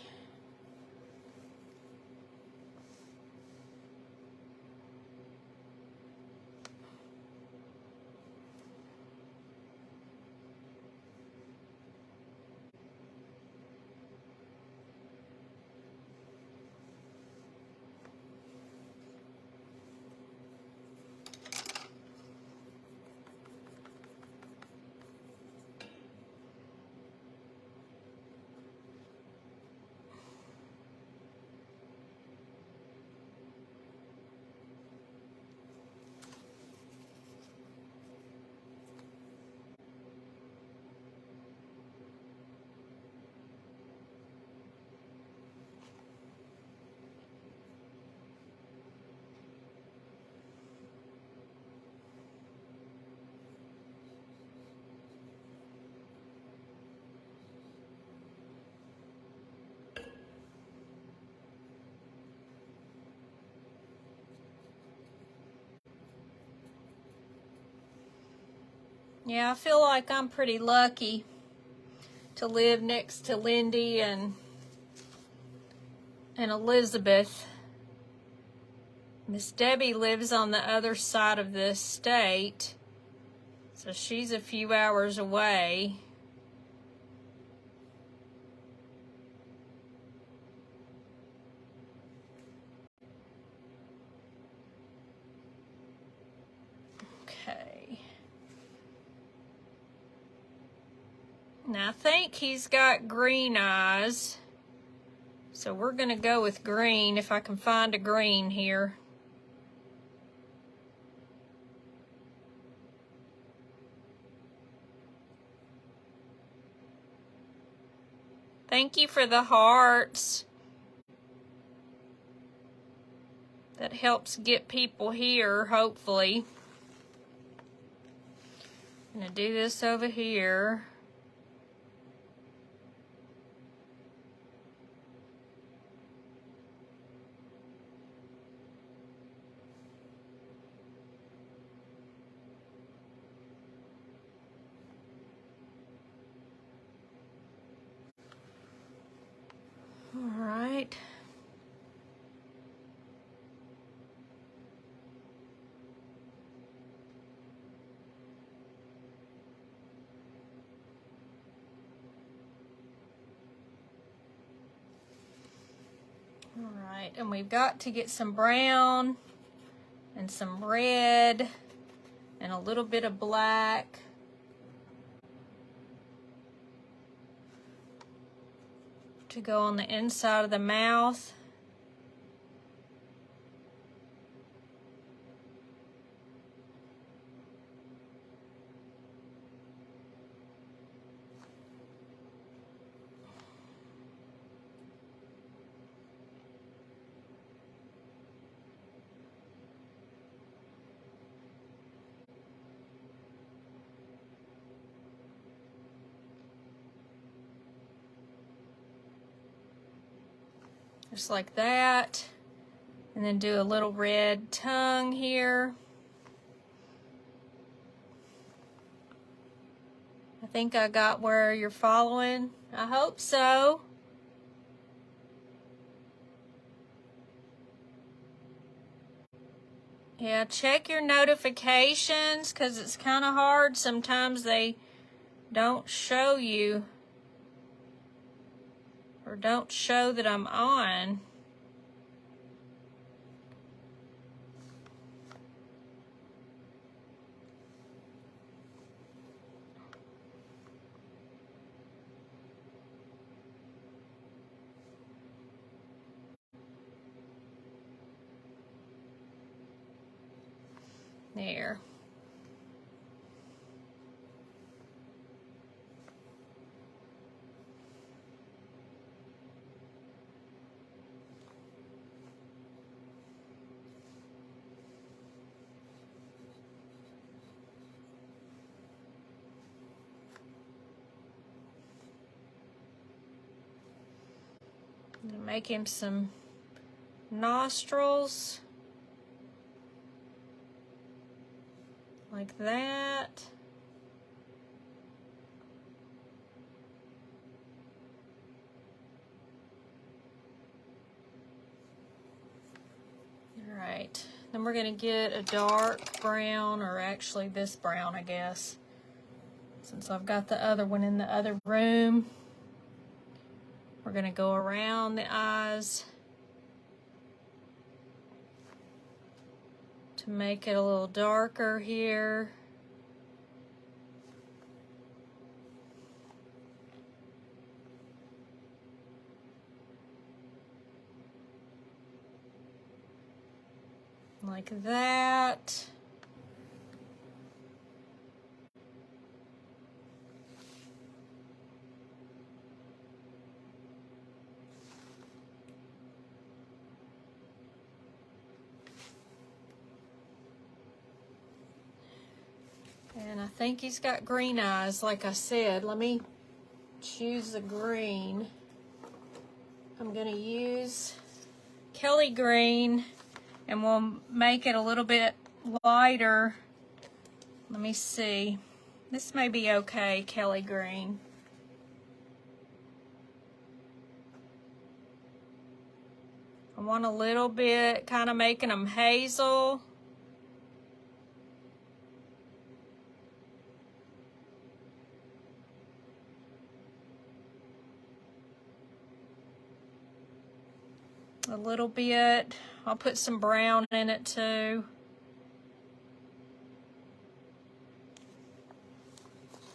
Yeah, I feel like I'm pretty lucky to live next to Lindy and Elizabeth. Miss Debbie lives on the other side of the state, so she's a few hours away. Okay. Now I think he's got green eyes, so we're gonna go with green if I can find a green here. Thank you for the hearts. That helps get people here, hopefully. I'm gonna do this over here. All right. All right, and we've got to get some brown and some red and a little bit of black. To go on the inside of the mouth. Just like that. And then do a little red tongue here. I think I got where you're following. I hope so. Yeah, check your notifications because it's kind of hard. Sometimes they don't show you or don't show that I'm on. There. I'm gonna make him some nostrils. Like that. All right, then we're gonna get a dark brown, or actually this brown, I guess, since I've got the other one in the other room. We're gonna go around the eyes to make it a little darker here. Like that. And I think he's got green eyes, like I said. Let me choose the green. I'm gonna use Kelly green, and we'll make it a little bit lighter. Let me see. This may be okay, Kelly green. I want a little bit, kind of making them hazel. A little bit. I'll put some brown in it too.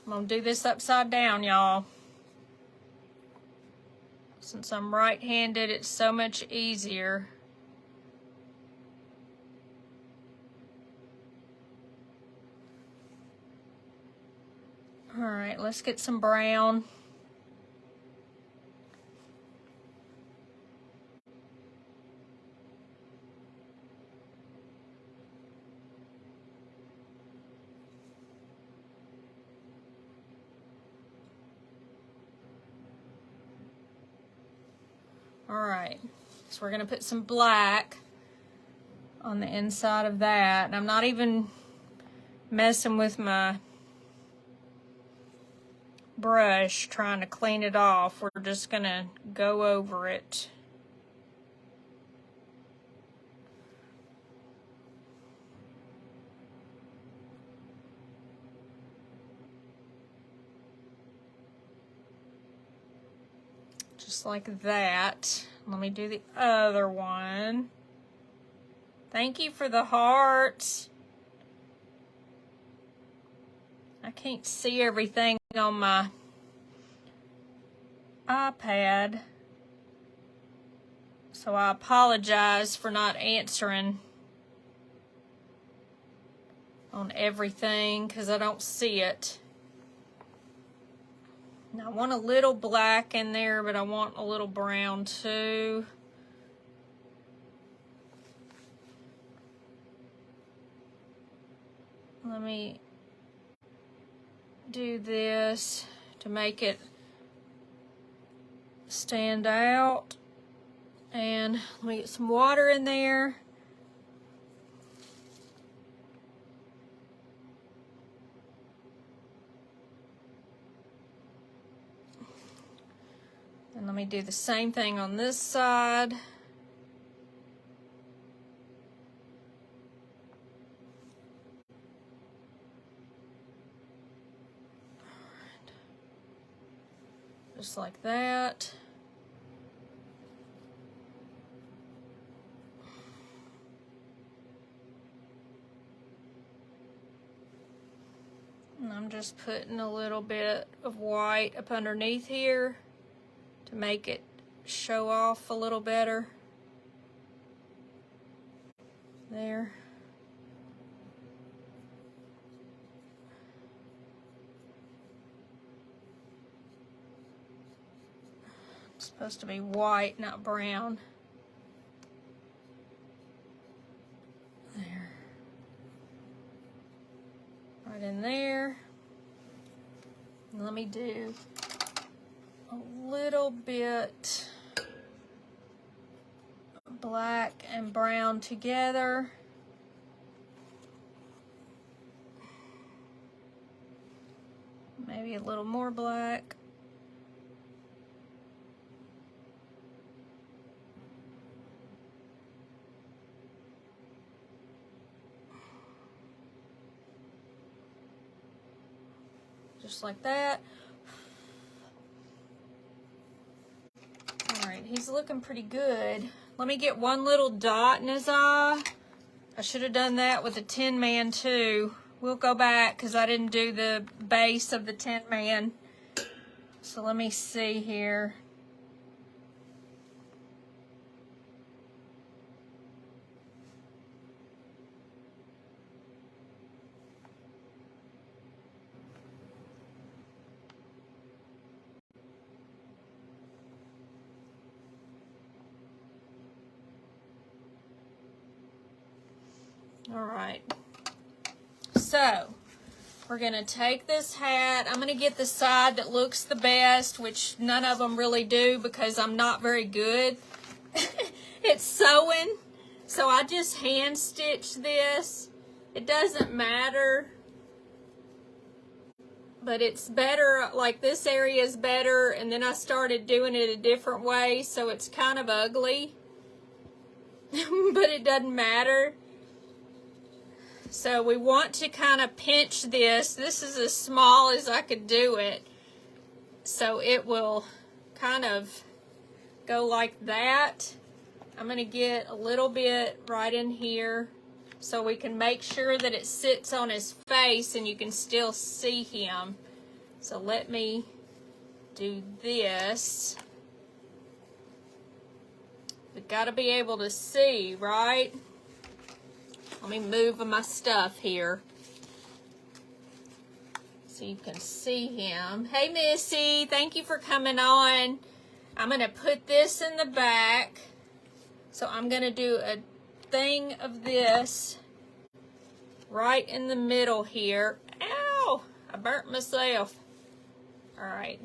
I'm gonna do this upside down, y'all. Since I'm right-handed, it's so much easier. All right, let's get some brown. All right, so we're gonna put some black on the inside of that. And I'm not even messing with my brush trying to clean it off. We're just gonna go over it. Just like that. Let me do the other one. Thank you for the hearts. I can't see everything on my iPad, so I apologize for not answering on everything because I don't see it. Now, I want a little black in there, but I want a little brown too. Let me do this to make it stand out. And let me get some water in there. And let me do the same thing on this side. Just like that. And I'm just putting a little bit of white up underneath here to make it show off a little better. There. It's supposed to be white, not brown. There. Right in there. And let me do a little bit black and brown together. Maybe a little more black. Just like that. All right, he's looking pretty good. Let me get one little dot in his eye. I should have done that with the Tin Man too. We'll go back because I didn't do the base of the Tin Man. So let me see here. All right, so we're gonna take this hat. I'm gonna get the side that looks the best, which none of them really do because I'm not very good at sewing. So I just hand stitch this. It doesn't matter, but it's better, like this area is better, and then I started doing it a different way, so it's kind of ugly, but it doesn't matter. So we want to kind of pinch this. This is as small as I could do it. So it will kind of go like that. I'm going to get a little bit right in here so we can make sure that it sits on his face and you can still see him. So let me do this. We've got to be able to see, right? Let me move my stuff here so you can see him. Hey, Missy, thank you for coming on. I'm going to put this in the back. So I'm going to do a thing of this right in the middle here. Ow! I burnt myself. All right.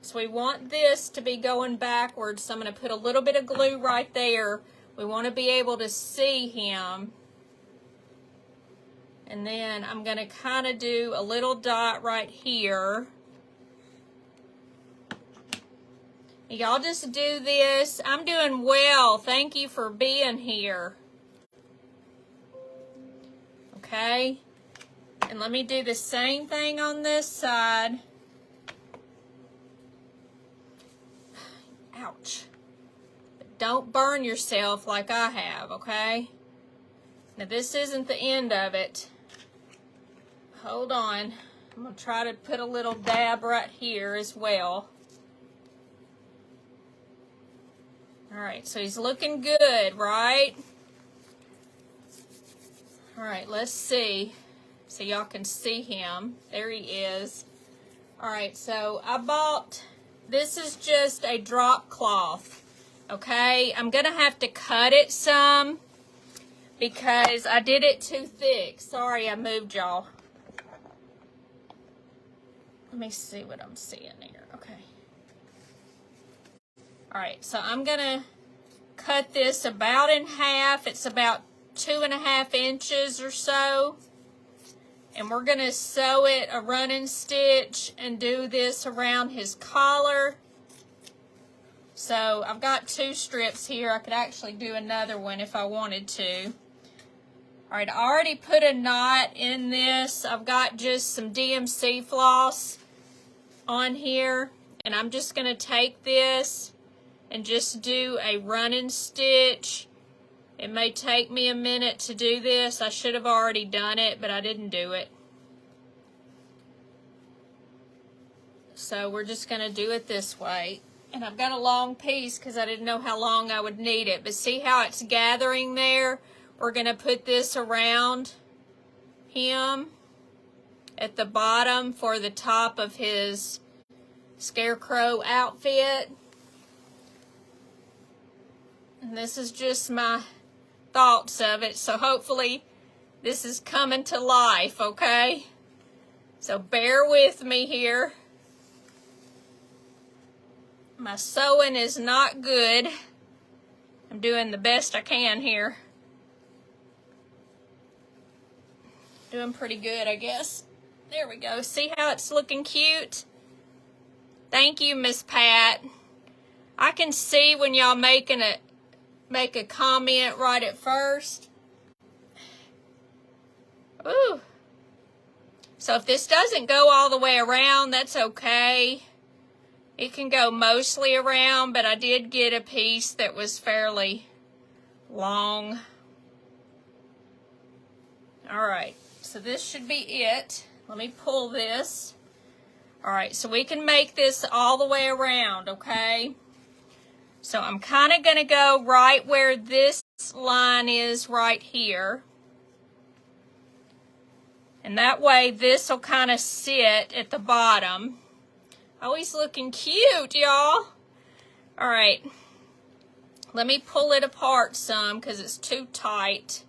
So we want this to be going backwards. So I'm going to put a little bit of glue right there. We want to be able to see him. And then I'm going to kind of do a little dot right here. Y'all just do this. I'm doing well. Thank you for being here. Okay. And let me do the same thing on this side. Ouch. Don't burn yourself like I have, okay? Now this isn't the end of it. Hold on. I'm going to try to put a little dab right here as well. Alright, so he's looking good, right? Alright, let's see. So y'all can see him. There he is. Alright, so I bought, this is just a drop cloth. Okay, I'm going to have to cut it some because I did it too thick. Sorry, I moved y'all. Let me see what I'm seeing here. Okay. Alright, so I'm going to cut this about in half. It's about 2.5 inches or so. And we're going to sew it a running stitch and do this around his collar. So I've got 2 strips here. I could actually do another one if I wanted to. Alright, I already put a knot in this. I've got just some DMC floss on here. And I'm just going to take this and just do a running stitch. It may take me a minute to do this. I should have already done it, but I didn't do it. So we're just going to do it this way. And I've got a long piece because I didn't know how long I would need it. But see how it's gathering there? We're going to put this around him at the bottom for the top of his scarecrow outfit. And this is just my thoughts of it. So hopefully this is coming to life, okay? So bear with me here. My sewing is not good. I'm doing the best I can here. Doing pretty good, I guess. There we go. See how it's looking cute? Thank you, Miss Pat. I can see when y'all make a comment right at first. Ooh. So if this doesn't go all the way around, that's okay. It can go mostly around, but I did get a piece that was fairly long. Alright, so this should be it. Let me pull this. Alright, so we can make this all the way around, okay? So I'm kind of going to go right where this line is right here. And that way this will kind of sit at the bottom. Oh, he's looking cute, y'all. All right. Let me pull it apart some because it's too tight.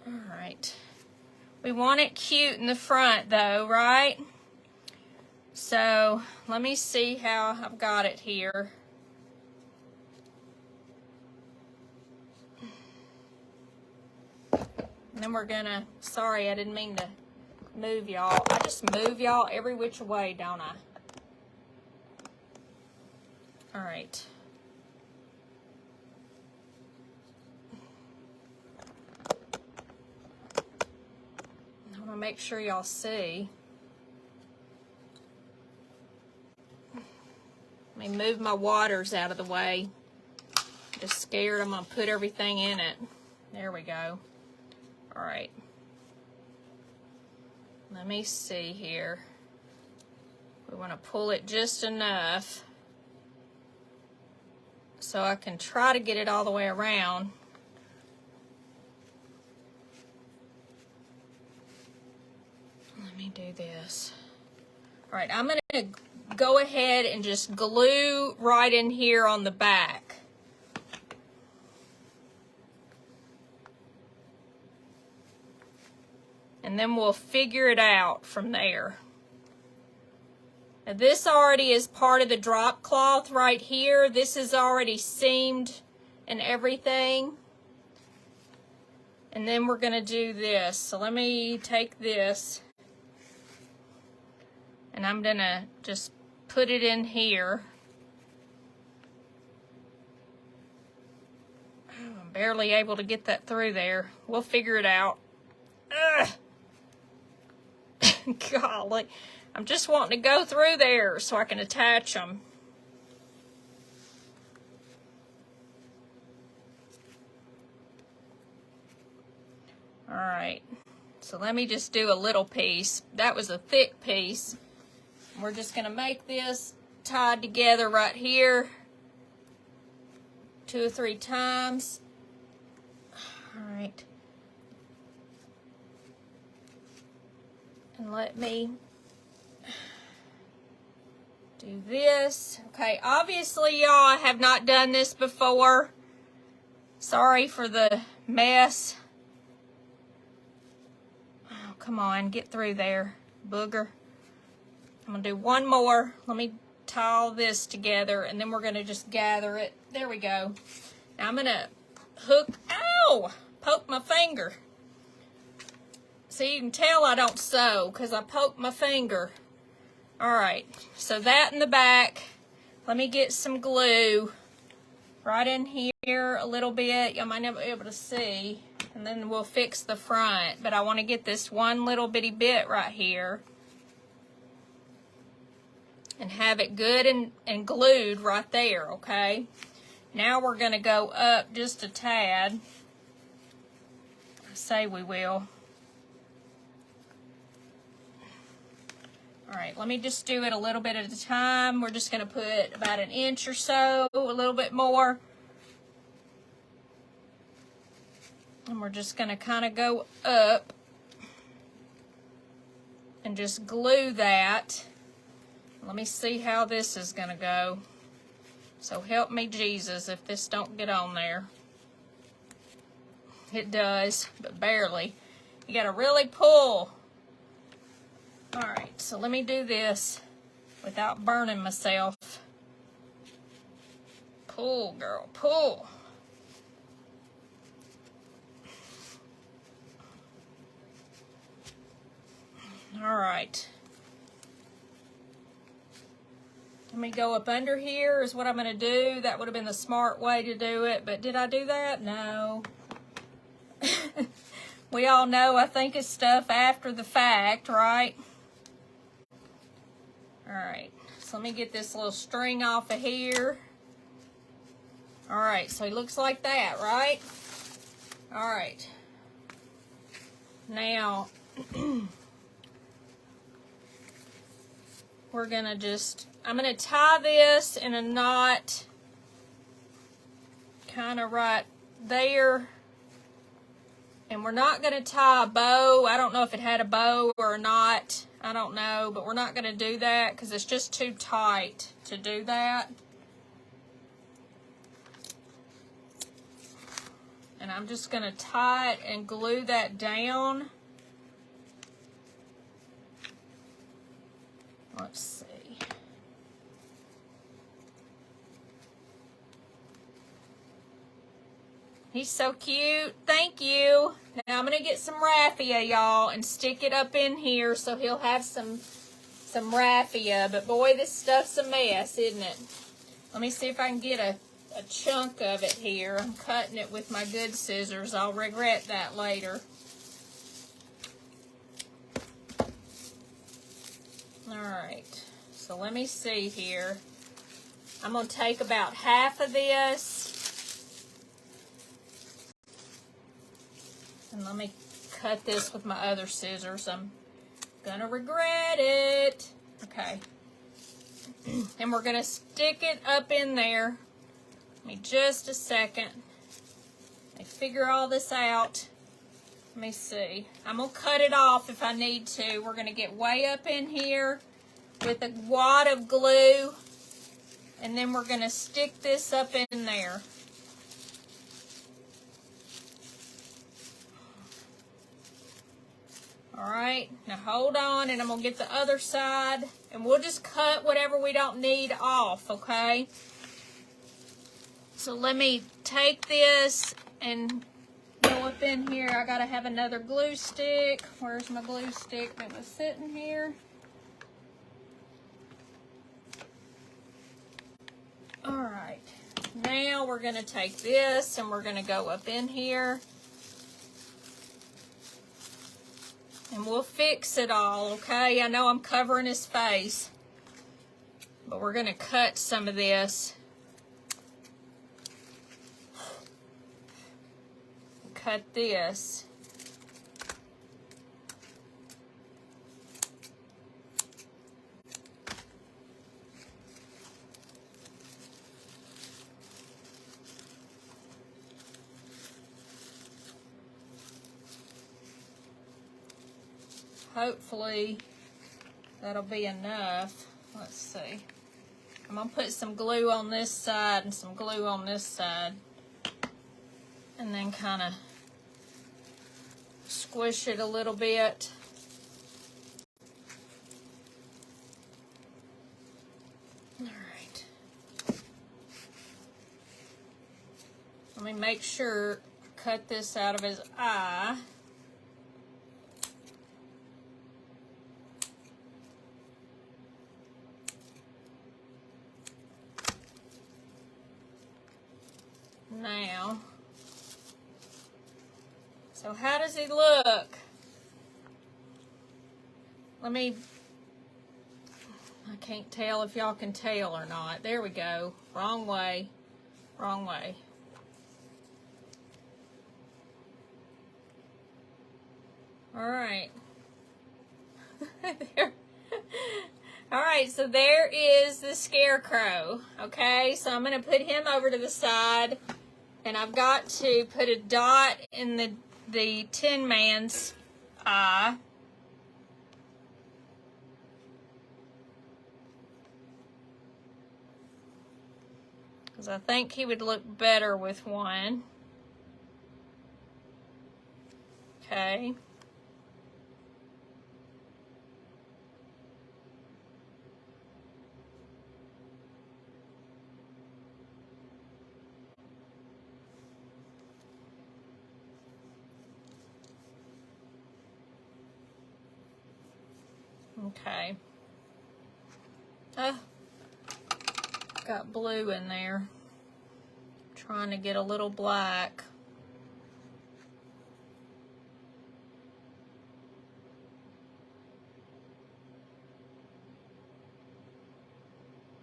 All right. We want it cute in the front though, right? So let me see how I've got it here. And then we're gonna, sorry, I didn't mean to move y'all. I just move y'all every which way, don't I? All right. I wanna make sure y'all see. Let me move my waters out of the way. Just scared I'm gonna put everything in it. There we go. All right. Let me see here. We want to pull it just enough so I can try to get it all the way around. Let me do this. All right, I'm going to go ahead and just glue right in here on the back. And then we'll figure it out from there. Now this already is part of the drop cloth right here. This is already seamed and everything. And then we're going to do this. So let me take this. And I'm going to just put it in here. I'm barely able to get that through there. We'll figure it out. Ugh. Golly. I'm just wanting to go through there so I can attach them. All right, so let me just do a little piece. That was a thick piece. We're just gonna make this tied together right here 2 or 3 times. All right. And let me do this. Okay, obviously y'all, I have not done this before. Sorry for the mess. Oh, come on, get through there, booger. I'm gonna do one more. Let me tie all this together and then we're gonna just gather it. There we go. Now I'm gonna hook, ow, poke my finger. So you can tell I don't sew because I poked my finger. All right, so that in the back. Let me get some glue right in here a little bit. You might not be able to see. And then we'll fix the front. But I want to get this one little bitty bit right here. And have it good and glued right there, okay? Now we're going to go up just a tad. I say we will. All right, let me just do it a little bit at a time. We're just going to put about an inch or so, a little bit more. And we're just going to kind of go up and just glue that. Let me see how this is going to go. So help me, Jesus, if this don't get on there. It does, but barely. You got to really pull. All right, so let me do this without burning myself. Pull, girl, pull. All right. Let me go up under here is what I'm going to do. That would have been the smart way to do it, but did I do that? No. We all know I think of stuff after the fact, right? All right, so let me get this little string off of here. All right, so it looks like that, right? All right. Now, we're gonna just, I'm gonna tie this in a knot kind of right there. And we're not gonna tie a bow. I don't know if it had a bow or not. I don't know, but we're not going to do that because it's just too tight to do that. And I'm just going to tie it and glue that down. Let's see. He's so cute. Thank you. Now I'm going to get some raffia, y'all, and stick it up in here so he'll have some raffia. But boy, this stuff's a mess, isn't it? Let me see if I can get a chunk of it here. I'm cutting it with my good scissors. I'll regret that later. All right. So let me see here. I'm going to take about half of this. And let me cut this with my other scissors. I'm gonna regret it. Okay. And we're gonna stick it up in there. Give me just a second. Let me figure all this out. Let me see. I'm gonna cut it off if I need to. We're gonna get way up in here with a wad of glue. And then we're gonna stick this up in there. All right, now hold on, and I'm going to get the other side, and we'll just cut whatever we don't need off, okay? So let me take this and go up in here. I got to have another glue stick. Where's my glue stick that was sitting here? All right, now we're going to take this, and we're going to go up in here. And we'll fix it all, okay? I know I'm covering his face, but we're going to cut some of this. Cut this. Hopefully that'll be enough. Let's see. I'm going to put some glue on this side and some glue on this side. And then kind of squish it a little bit. All right. Let me make sure, cut this out of his eye. Now, so how does he look? I can't tell if y'all can tell or not. There we go. Wrong way. Wrong way. All right. There. All right, so there is the scarecrow. Okay, so I'm going to put him over to the side. And I've got to put a dot in the Tin Man's eye. Because I think he would look better with one. Okay. Okay. Got blue in there. Trying to get a little black.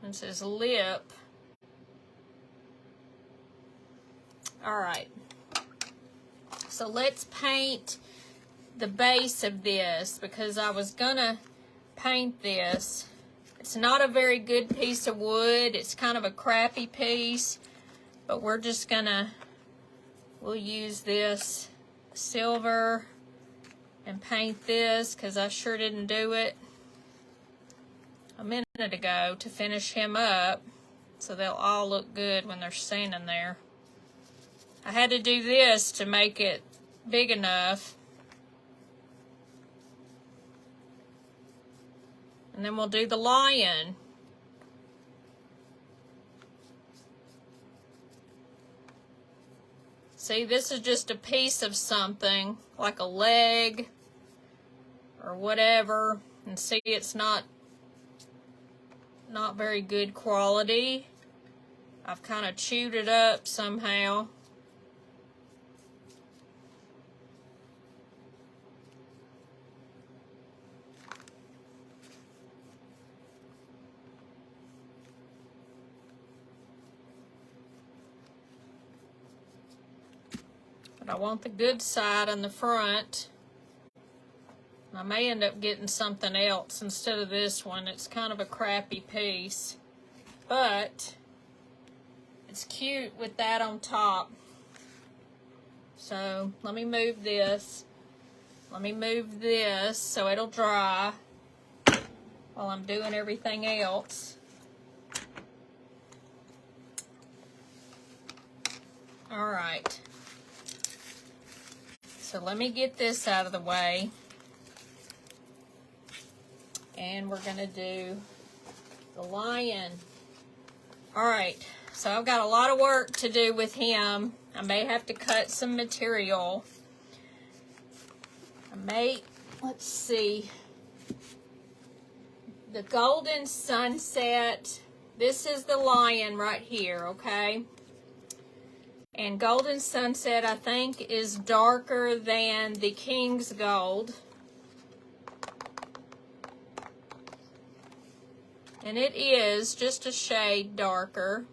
It's his lip. All right. So let's paint the base of this, because I was gonna paint this. It's not a very good piece of wood. It's kind of a crappy piece, but we're just gonna, we'll use this silver and paint this, because I sure didn't do it a minute ago to finish him up, so they'll all look good when they're standing there. I had to do this to make it big enough. And then we'll do the lion. See, this is just a piece of something, like a leg or whatever. And see, it's not very good quality. I've kind of chewed it up somehow. But I want the good side on the front. I may end up getting something else instead of this one. It's kind of a crappy piece, but it's cute with that on top. So let me move this. Let me move this so it'll dry while I'm doing everything else. All right. So let me get this out of the way. And we're going to do the lion. All right. So I've got a lot of work to do with him. I may have to cut some material. Let's see. The Golden Sunset. This is the lion right here, okay? And Golden Sunset, I think, is darker than the King's Gold. And it is just a shade darker.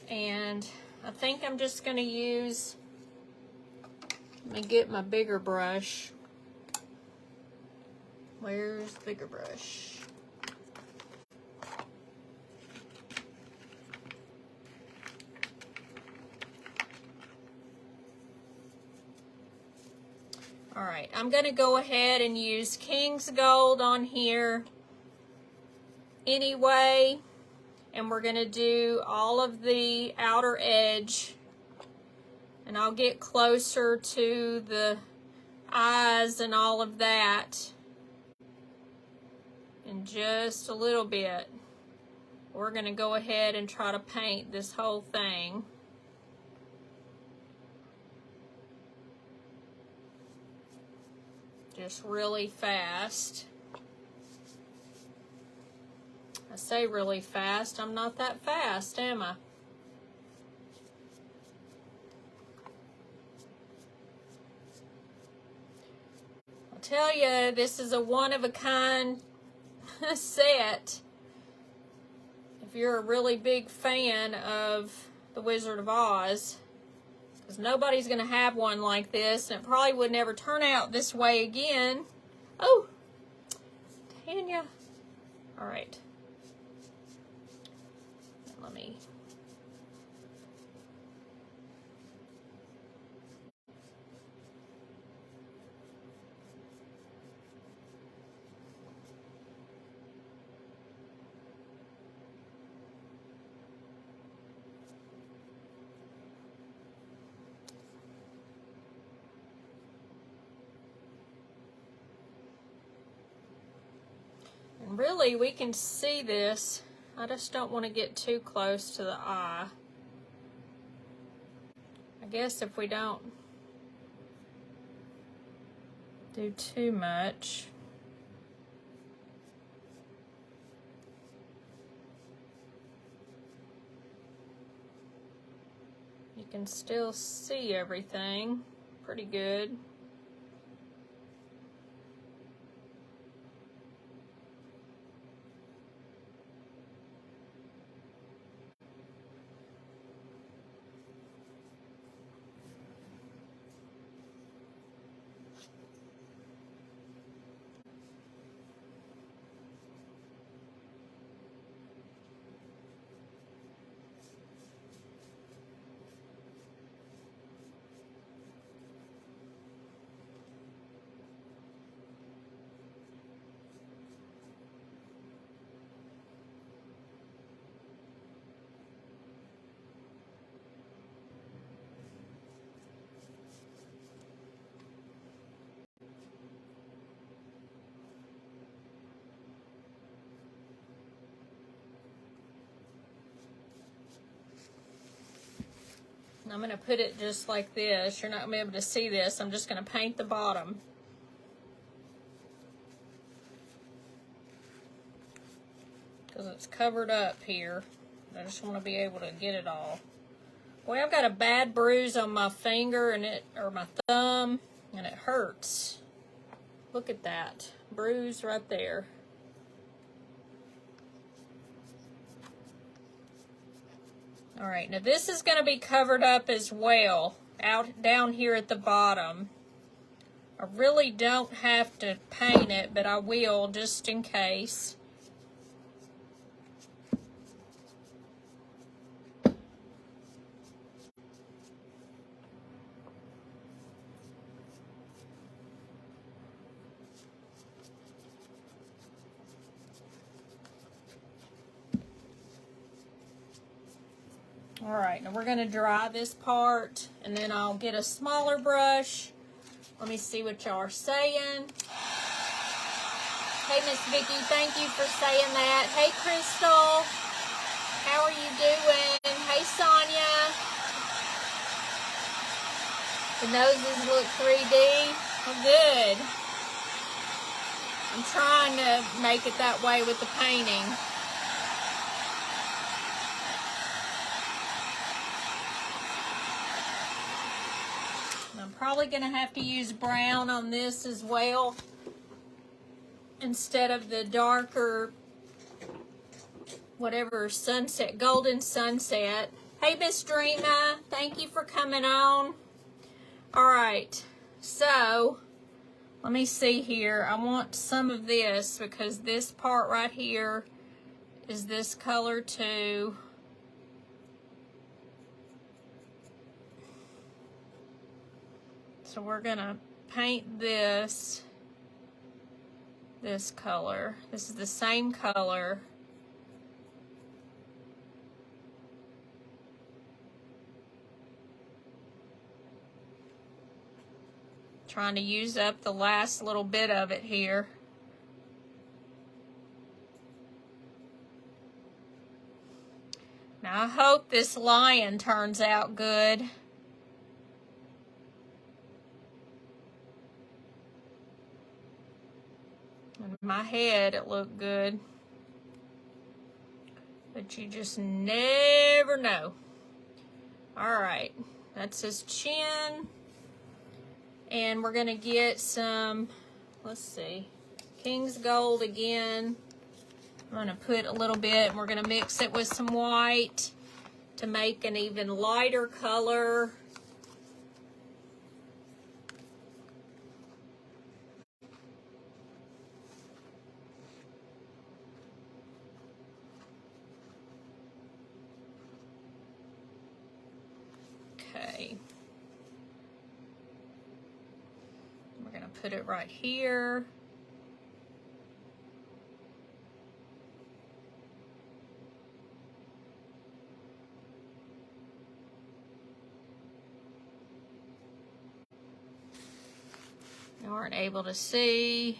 And I think I'm just going to use, let me get my bigger brush. Where's the bigger brush? All right, I'm going to go ahead and use King's Gold on here anyway. And we're going to do all of the outer edge. And I'll get closer to the eyes and all of that in just a little bit. We're going to go ahead and try to paint this whole thing. Just really fast. I say really fast, I'm not that fast, am I? I'll tell you, this is a one-of-a-kind set. If you're a really big fan of The Wizard of Oz, because nobody's going to have one like this, and it probably would never turn out this way again. Oh, Tanya. All right. Let me. And really, we can see this. I just don't want to get too close to the eye. I guess if we don't do too much. You can still see everything pretty good. I'm going to put it just like this. You're not going to be able to see this. I'm just going to paint the bottom. Because it's covered up here. I just want to be able to get it all. Boy, I've got a bad bruise on my finger and or my thumb, and it hurts. Look at that. Bruise right there. All right, now this is going to be covered up as well, down here at the bottom. I really don't have to paint it, but I will just in case. All right, now we're going to dry this part, and then I'll get a smaller brush. Let me see what y'all are saying. Hey, Miss Vicki, thank you for saying that. Hey, Crystal, how are you doing? Hey, Sonia. The noses look 3D. Oh, good. I'm trying to make it that way with the painting. I'm probably going to have to use brown on this as well. instead of the darker, whatever, sunset, golden sunset. Hey, Miss Dreama, thank you for coming on. All right, so let me see here. I want some of this because this part right here is this color too. So we're gonna paint this color. This is the same color. Trying to use up the last little bit of it here. Now I hope this lion turns out good. In my head it looked good. But you just never know. Alright, that's his chin. And we're gonna get some, let's see, King's Gold again. I'm gonna put a little bit, and we're gonna mix it with some white to make an even lighter color. Okay. We're gonna put it right here. You aren't able to see.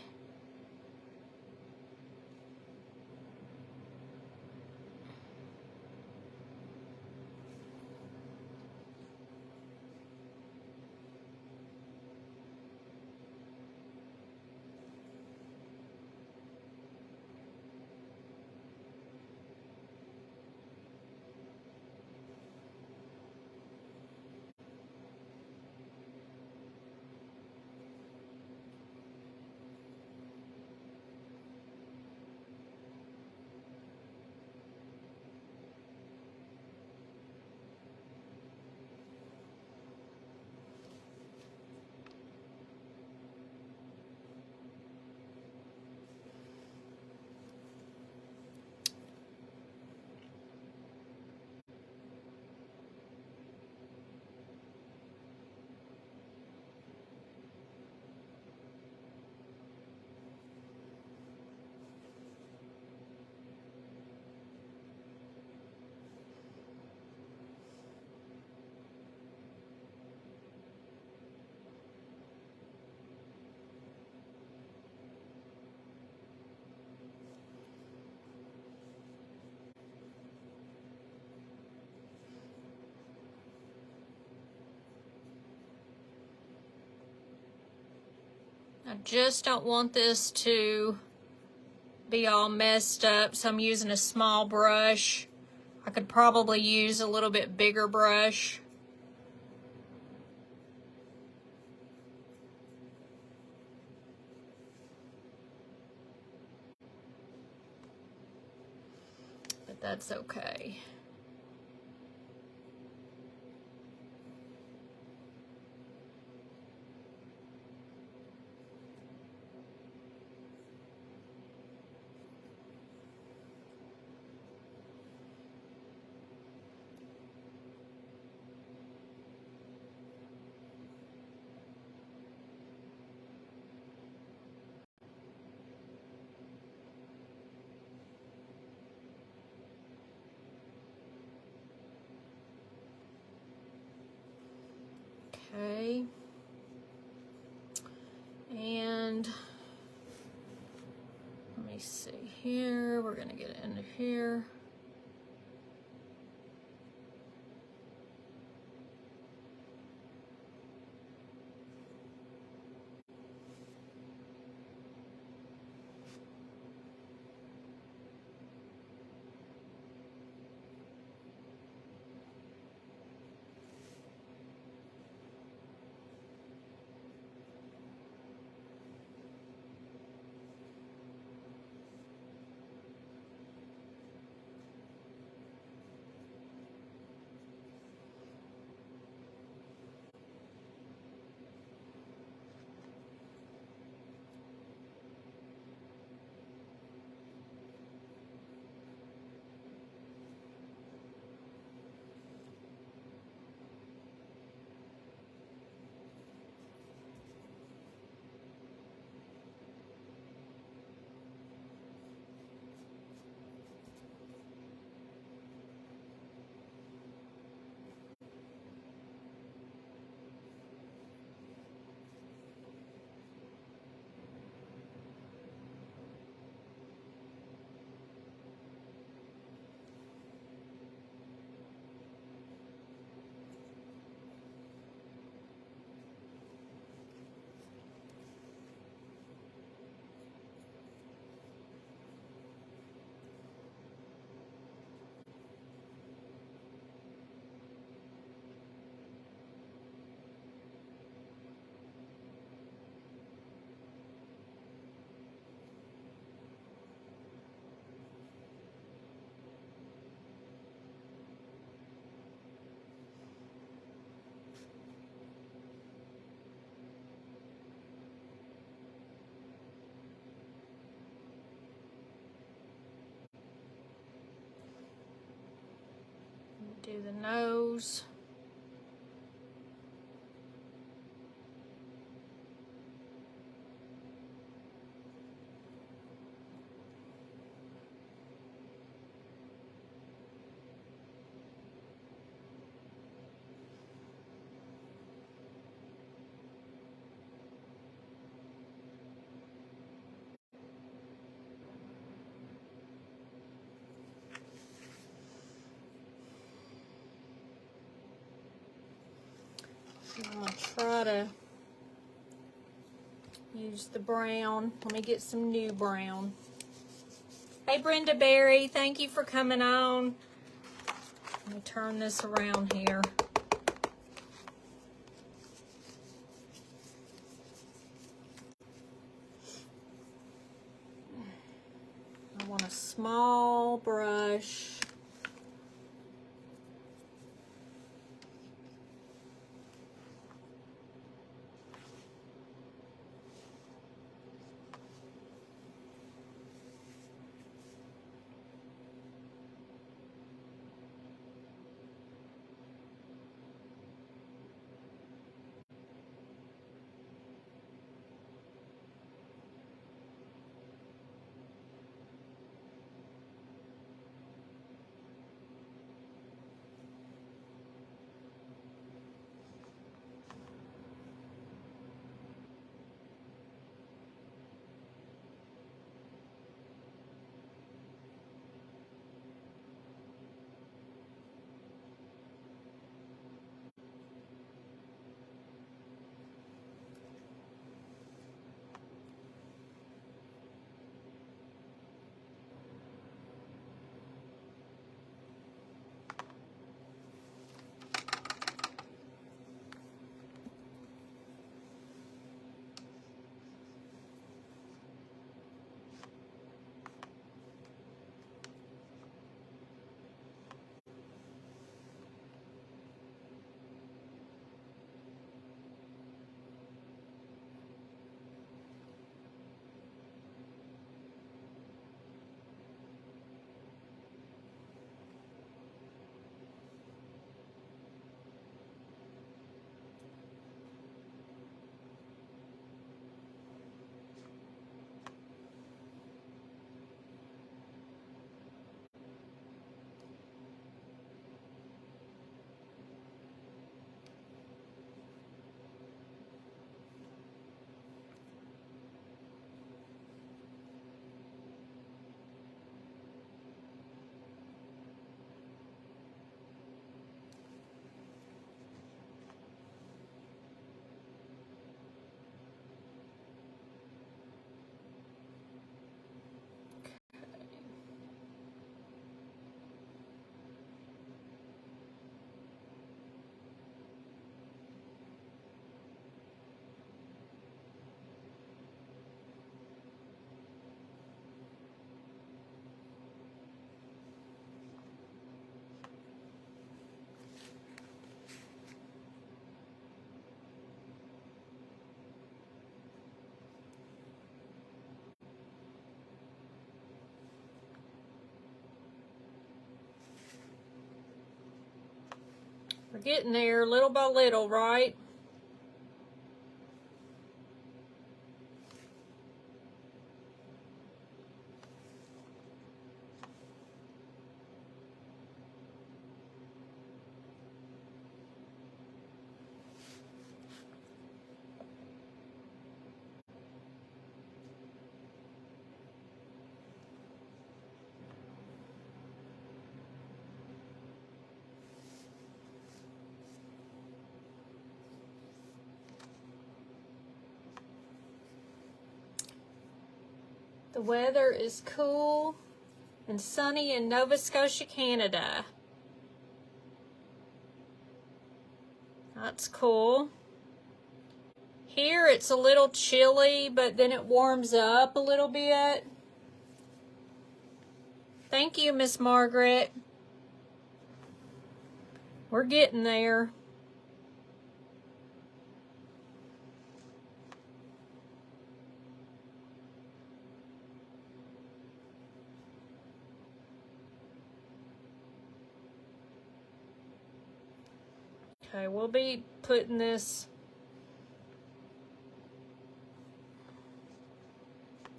I just don't want this to be all messed up, so I'm using a small brush. I could probably use a little bit bigger brush. But that's okay. Okay. And let me see here. We're gonna get it into here. the nose. I'm going to try to use the brown. Let me get some new brown. Hey, Brenda Berry, thank you for coming on. Let me turn this around here. I want a small brush. We're getting there little by little, right? The weather is cool and sunny in Nova Scotia, Canada. That's cool. Here it's a little chilly, but then it warms up a little bit. Thank you, Miss Margaret. We're getting there. Okay, we'll be putting this,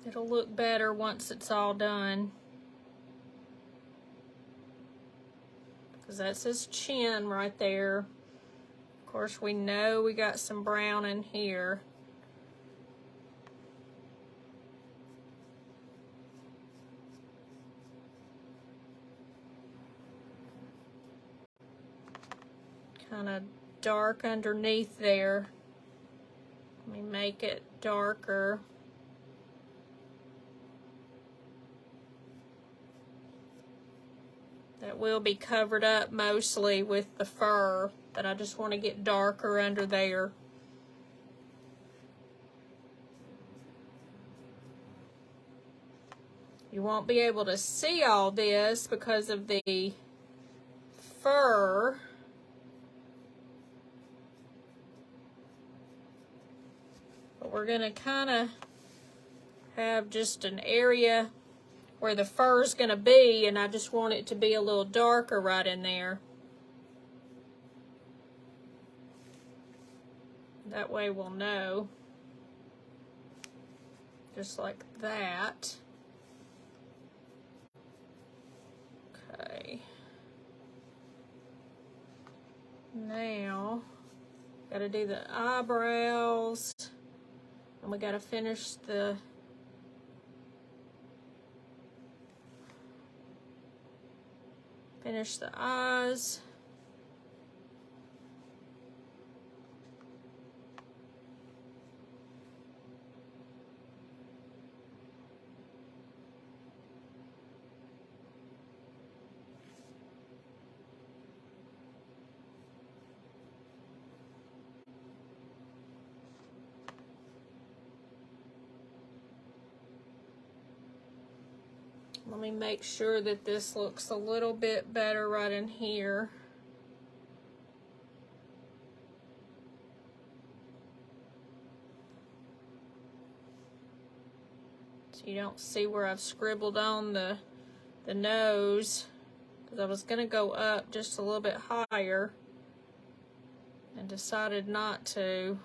it'll look better once it's all done. Because that's his chin right there. Of course, we know we got some brown in here. Kind of dark underneath there. Let me make it darker. That will be covered up mostly with the fur, but I just want to get darker under there. You won't be able to see all this because of the fur. But we're going to kind of have just an area where the fur is going to be, and I just want it to be a little darker right in there. That way we'll know. Just like that. Okay. Now, got to do the eyebrows. And we got to finish the eyes. Let me make sure that this looks a little bit better right in here. So you don't see where I've scribbled on the nose, because I was going to go up just a little bit higher and decided not to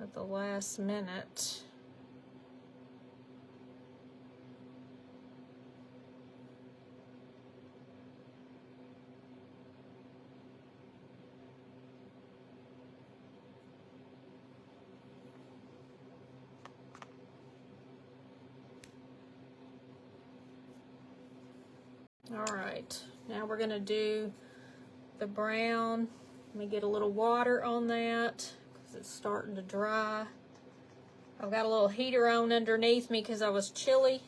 at the last minute. All right, now we're gonna do the brown. Let me get a little water on that because it's starting to dry. I've got a little heater on underneath me because I was chilly.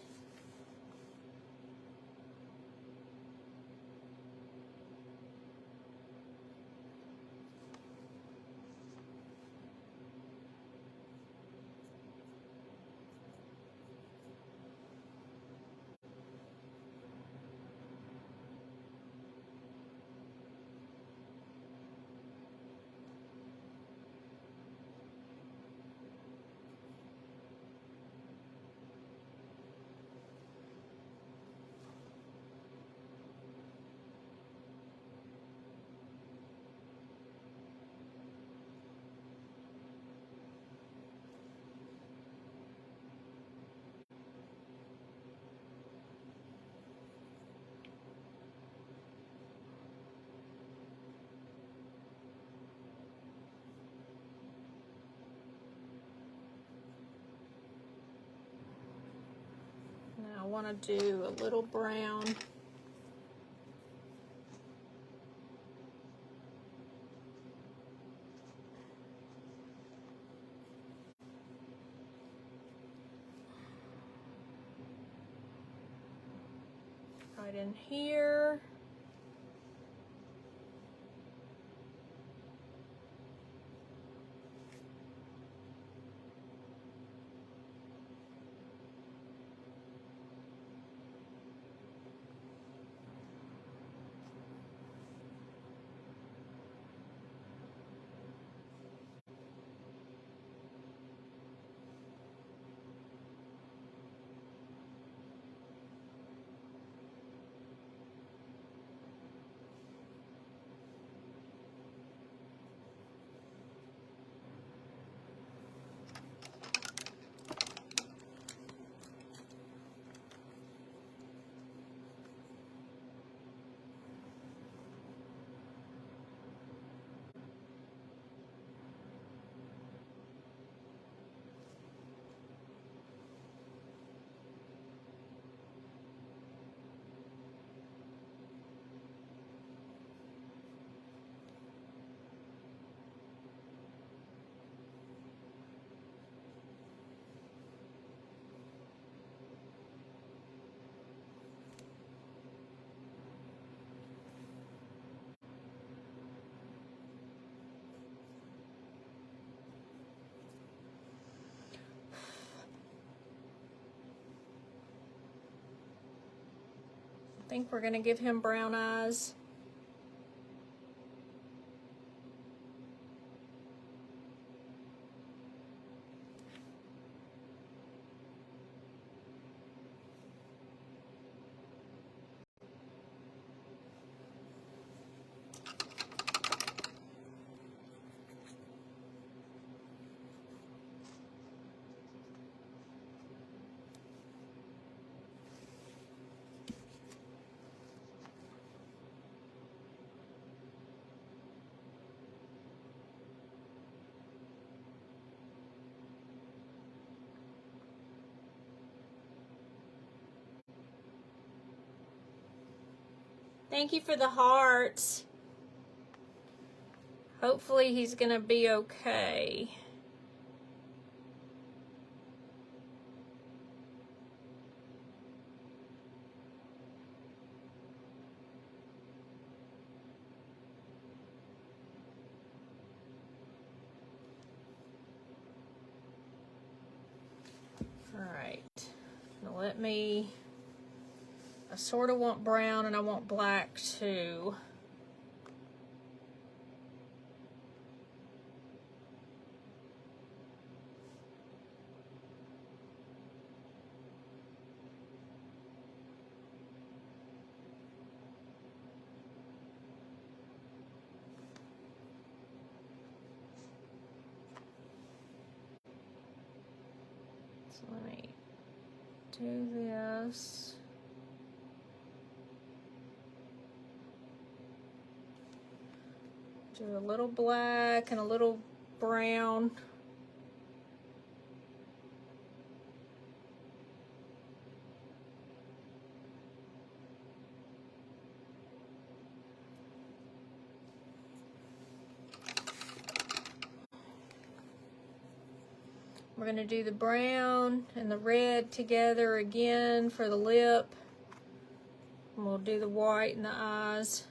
Now I want to do a little brown. Right in here. I think we're gonna give him brown eyes. Thank you for the hearts. Hopefully he's gonna be okay. All right, now let me, I sort of want brown and I want black too. So let me do this. Do a little black and a little brown. We're going to do the brown and the red together again for the lip. And we'll do the white in the eyes.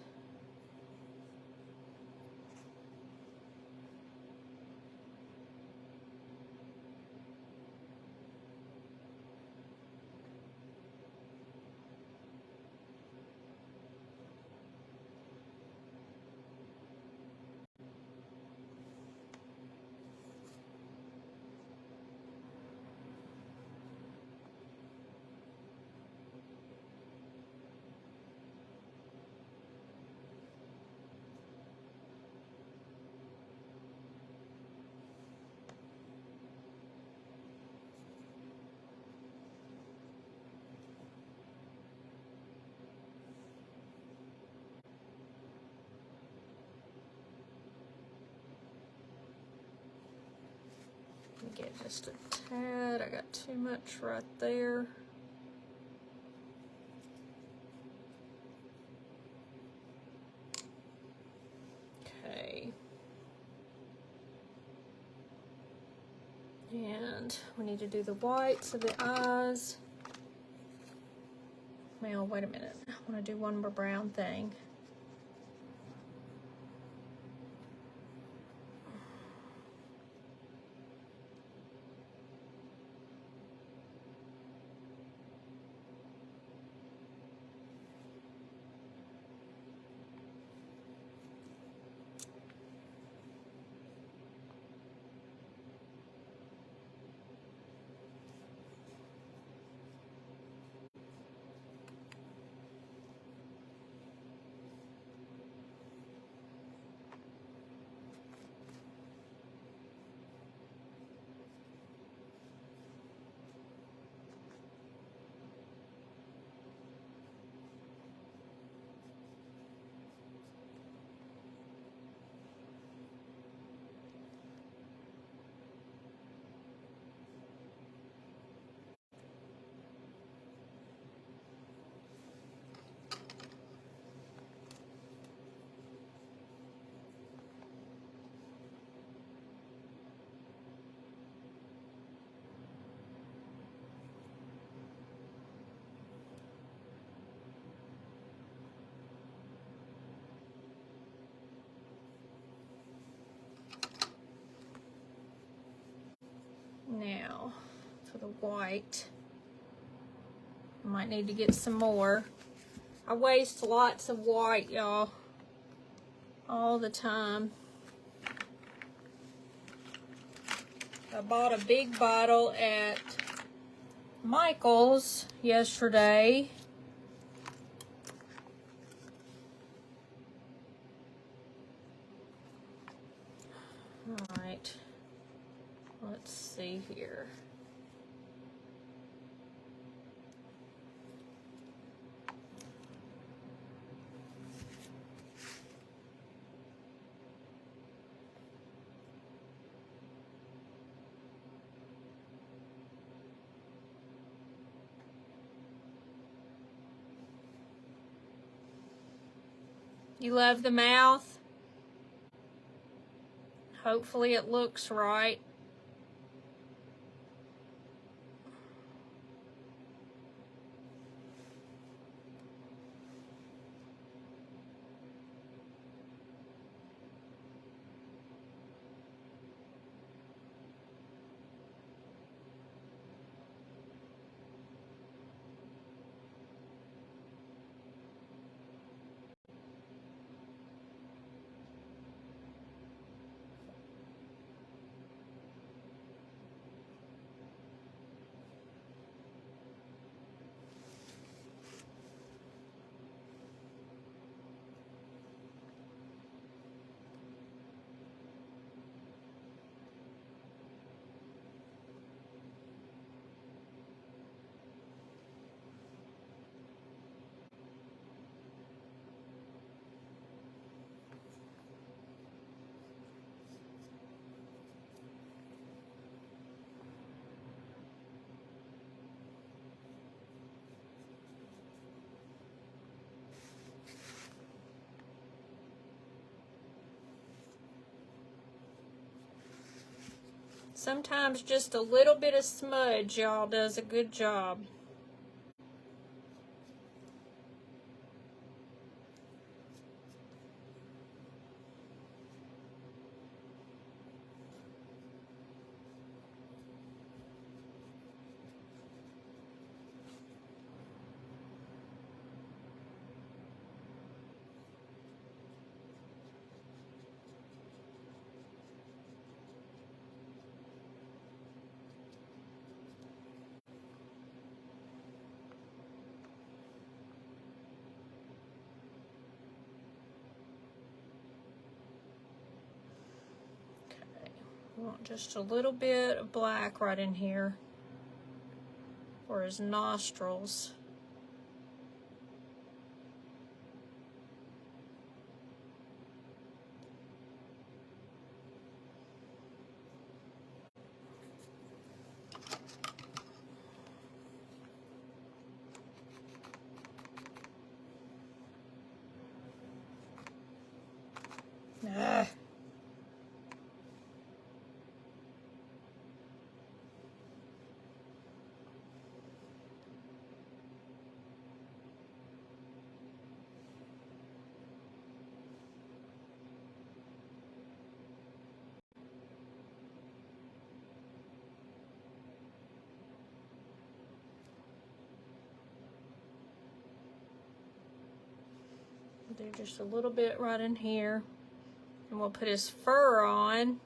Get just a tad. I got too much right there. Okay. And we need to do the whites of the eyes. Well, wait a minute. I want to do one more brown thing. Now, for the white, I might need to get some more. I waste lots of white, y'all, all the time. I bought a big bottle at Michael's yesterday. All right, let's see here. You love the mouth? Hopefully it looks right. Sometimes just a little bit of smudge, y'all, does a good job. Want just a little bit of black right in here for his nostrils. Ah. Do just a little bit right in here, and we'll put his fur on.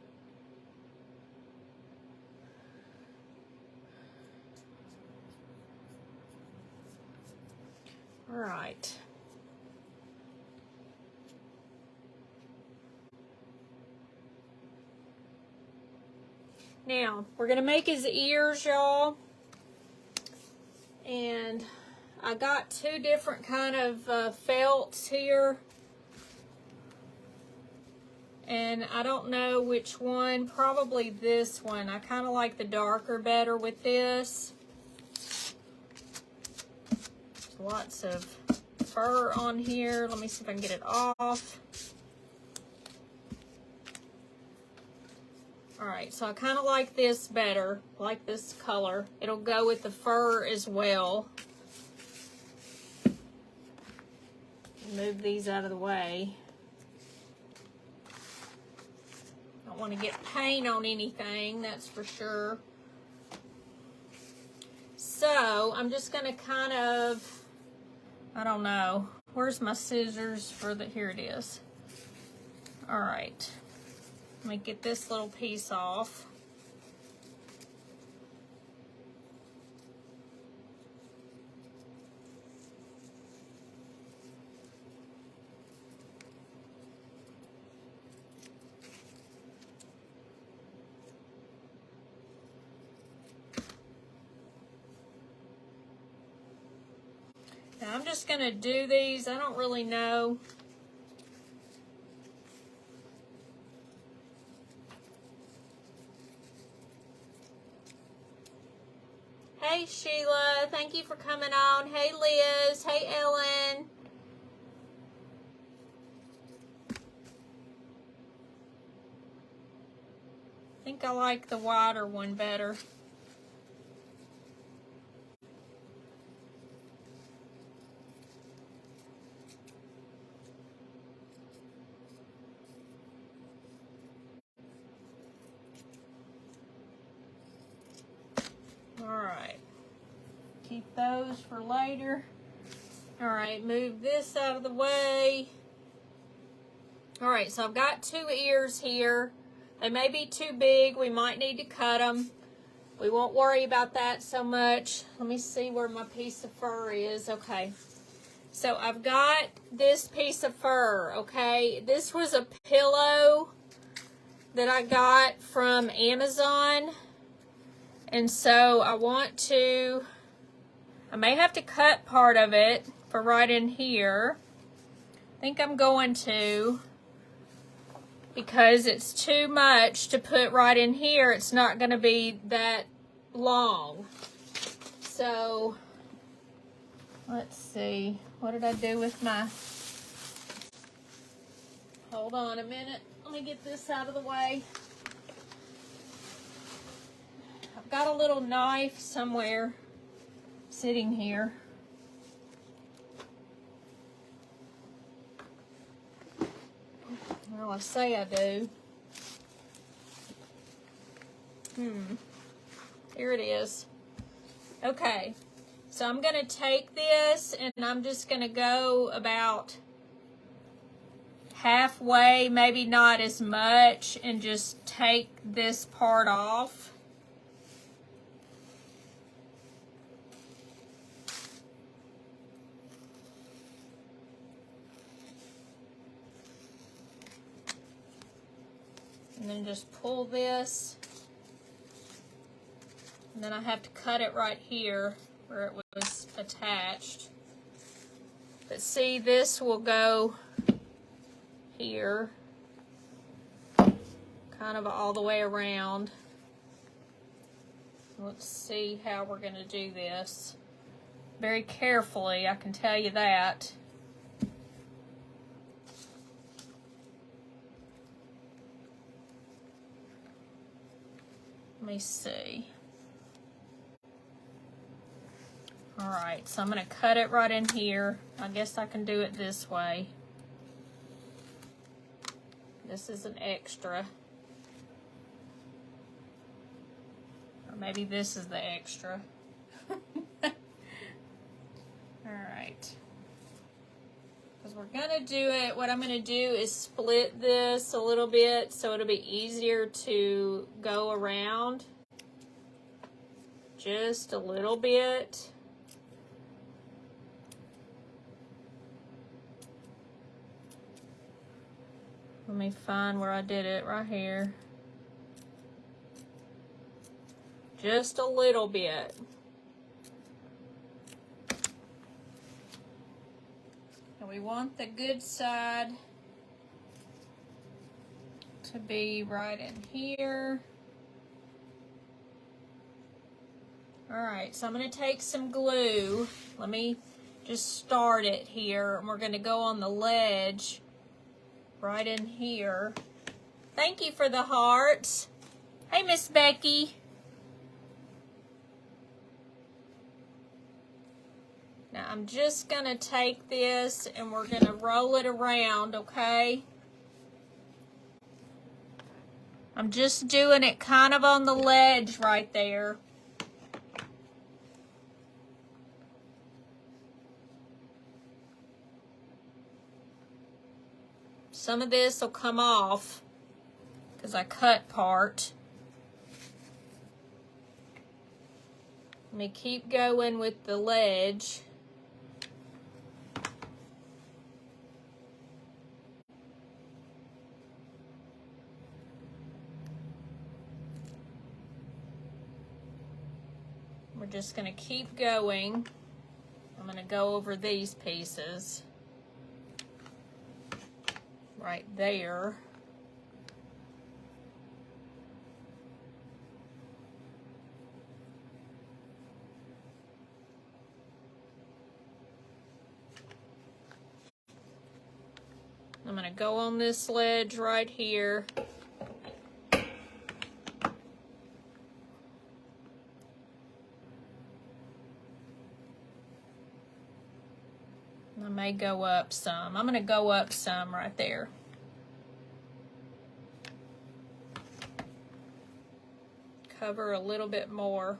All right. Now, we're gonna make his ears, y'all. And I got two different kind of felts here. And I don't know which one, probably this one. I kind of like the darker better with this. There's lots of fur on here. Let me see if I can get it off. All right, so I kind of like this better, like this color. It'll go with the fur as well. Move these out of the way. Don't want to get paint on anything, that's for sure. So I'm just going to kind of I don't know. Where's my scissors for the, here it is. All right, let me get this little piece off. Now I'm just gonna do these. I don't really know. Hey Sheila, thank you for coming on. Hey Liz, hey Ellen. I think I like the wider one better. Alright, keep those for later. Alright, move this out of the way. Alright, so I've got 2 ears here. They may be too big. We might need to cut them. We won't worry about that so much. Let me see where my piece of fur is. Okay, so I've got this piece of fur, okay? This was a pillow that I got from Amazon. And so I may have to cut part of it for right in here. I think I'm going to, because it's too much to put right in here. It's not going to be that long. So let's see. What did I do with my... Hold on a minute. Let me get this out of the way. I've got a little knife somewhere sitting here. Well, I say I do. Here it is. Okay, so I'm going to take this and I'm just going to go about halfway, maybe not as much, and just take this part off. And then just pull this, and then I have to cut it right here where it was attached. But see, this will go here, kind of all the way around. Let's see how we're going to do this. Very carefully, I can tell you that. Let me see. All right, so I'm going to cut it right in here. I guess I can do it this way. This is an extra. Or maybe this is the extra. All right. Because we're going to do it, what I'm going to do is split this a little bit so it'll be easier to go around. Just a little bit. Let me find where I did it, right here. Just a little bit. And we want the good side to be right in here. All right, so I'm going to take some glue. Let me just start it here, and we're going to go on the ledge right in here. Thank you for the hearts. Hey, Miss Becky. Now I'm just going to take this and we're going to roll it around, okay? I'm just doing it kind of on the ledge right there. Some of this will come off because I cut part. Let me keep going with the ledge. We're just going to keep going. I'm going to go over these pieces right there. I'm going to go on this ledge right here. I may go up some. I'm going to go up some right there. Cover a little bit more.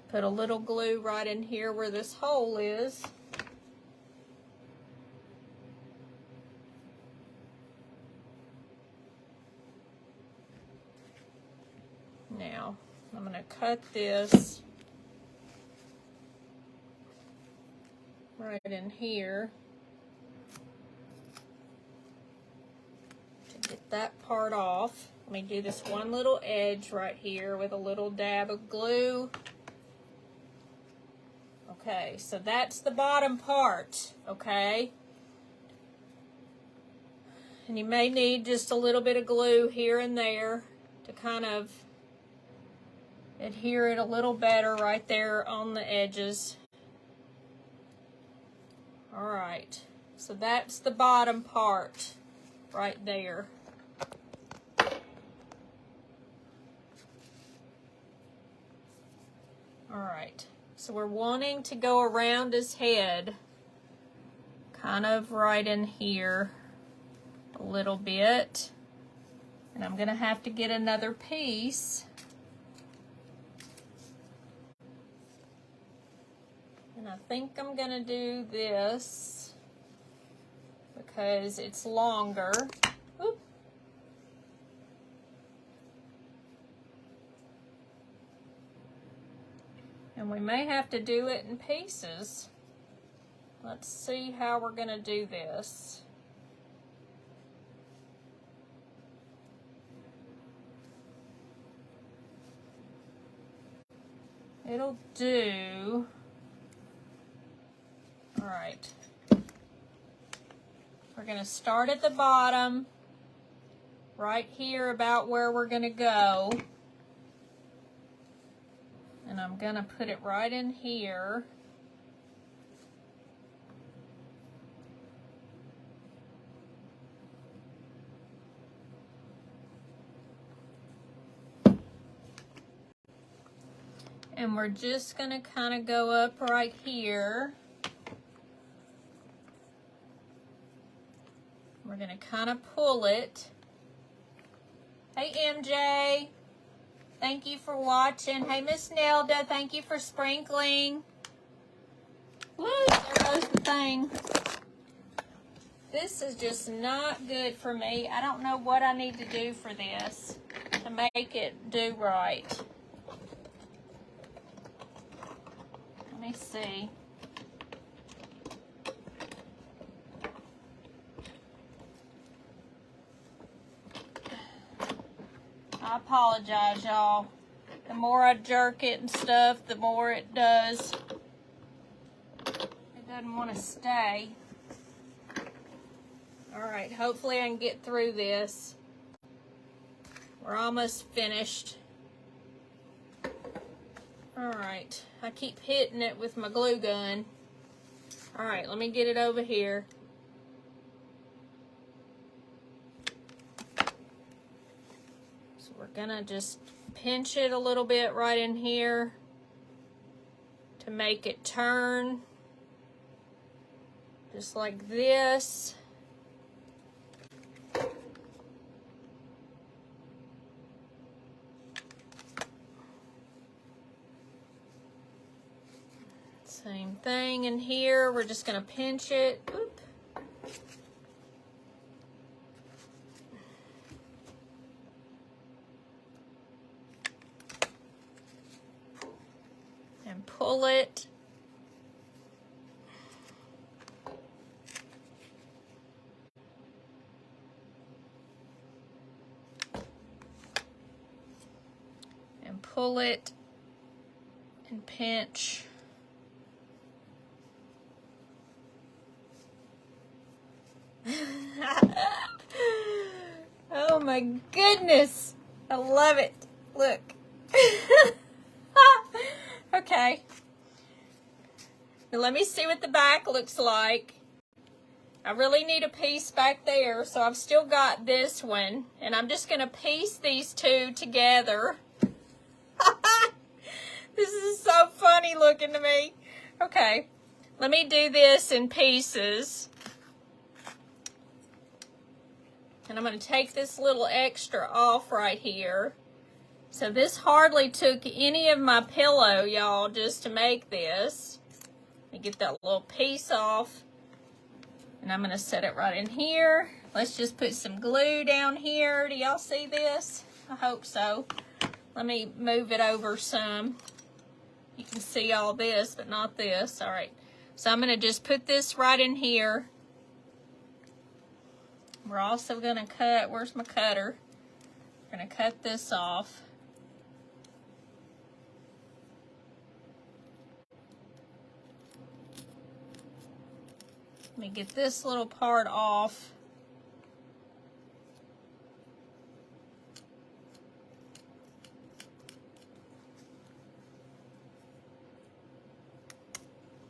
Put a little glue right in here where this hole is. Now, I'm going to cut this right in here to get that part off. Let me do this one little edge right here with a little dab of glue. Okay, so that's the bottom part, okay? And you may need just a little bit of glue here and there to kind of adhere it a little better right there on the edges. All right, so that's the bottom part right there. All right, so we're wanting to go around his head, kind of right in here a little bit. And I'm gonna have to get another piece. And I think I'm gonna do this because it's longer. Oop. And we may have to do it in pieces. Let's see how we're gonna do this. It'll do. All right. We're gonna start at the bottom, right here about where we're gonna go. And I'm gonna put it right in here. And we're just gonna kind of go up right here. We're gonna kind of pull it. Hey MJ, thank you for watching. Hey Miss Nelda, thank you for sprinkling. Woo, there goes the thing. This is just not good for me. I don't know what I need to do for this to make it do right. Let me see. I apologize, y'all. The more I jerk it and stuff, the more it does. It doesn't want to stay. All right, hopefully I can get through this. We're almost finished. All right, I keep hitting it with my glue gun. All right, let me get it over here. So we're gonna just pinch it a little bit right in here to make it turn. Just like this. Same thing in here. We're just going to pinch it. Oop. And pull it. And pull it and pinch. Oh my goodness. I love it. Look. Okay. Now let me see what the back looks like. I really need a piece back there, so I've still got this one. And I'm just going to piece these two together. This is so funny looking to me. Okay. Let me do this in pieces. And I'm going to take this little extra off right here. So this hardly took any of my pillow, y'all, just to make this. Let me get that little piece off. And I'm going to set it right in here. Let's just put some glue down here. Do y'all see this? I hope so. Let me move it over some. You can see all this, but not this. All right. So I'm going to just put this right in here. We're also going to cut, where's my cutter? We're going to cut this off. Let me get this little part off.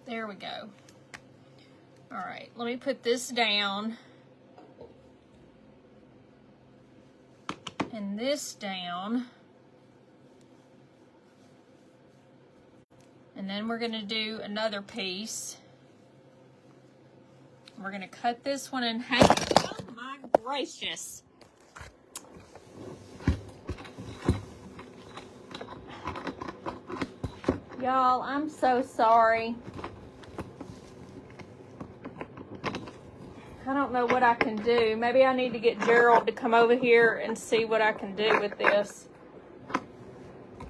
There we go. All right, let me put this down. And this down. And then we're going to do another piece. We're going to cut this one in half. Oh my gracious. Y'all, I'm so sorry. I don't know what I can do. Maybe I need to get Gerald to come over here and see what I can do with this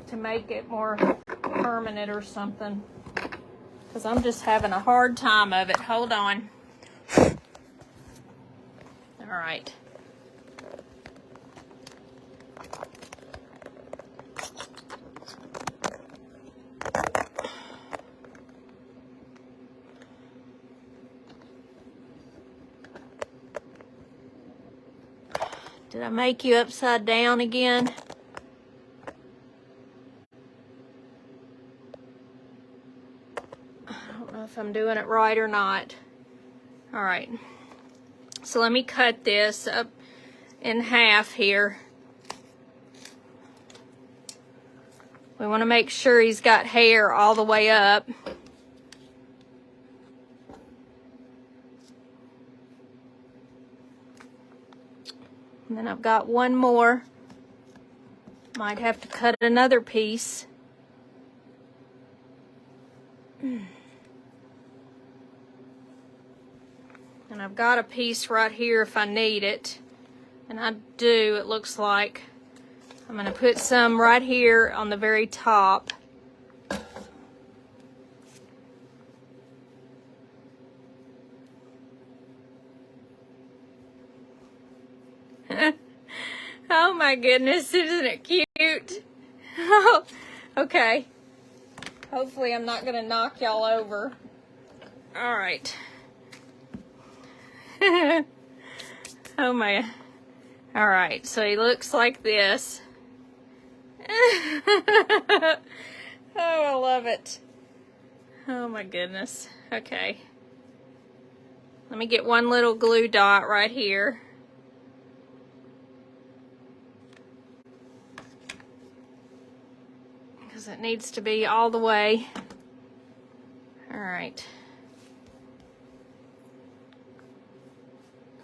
to make it more permanent or something. Because I'm just having a hard time of it. Hold on. All right. Did I make you upside down again? I don't know if I'm doing it right or not. All right. So let me cut this up in half here. We want to make sure he's got hair all the way up. And then I've got one more. Might have to cut another piece. And I've got a piece right here if I need it. And I do, it looks like. I'm going to put some right here on the very top. Oh my goodness, isn't it cute? Oh, okay. Hopefully I'm not going to knock y'all over. All right. Oh my. All right, so he looks like this. Oh, I love it. Oh my goodness. Okay. Let me get one little glue dot right here. Because it needs to be all the way. All right.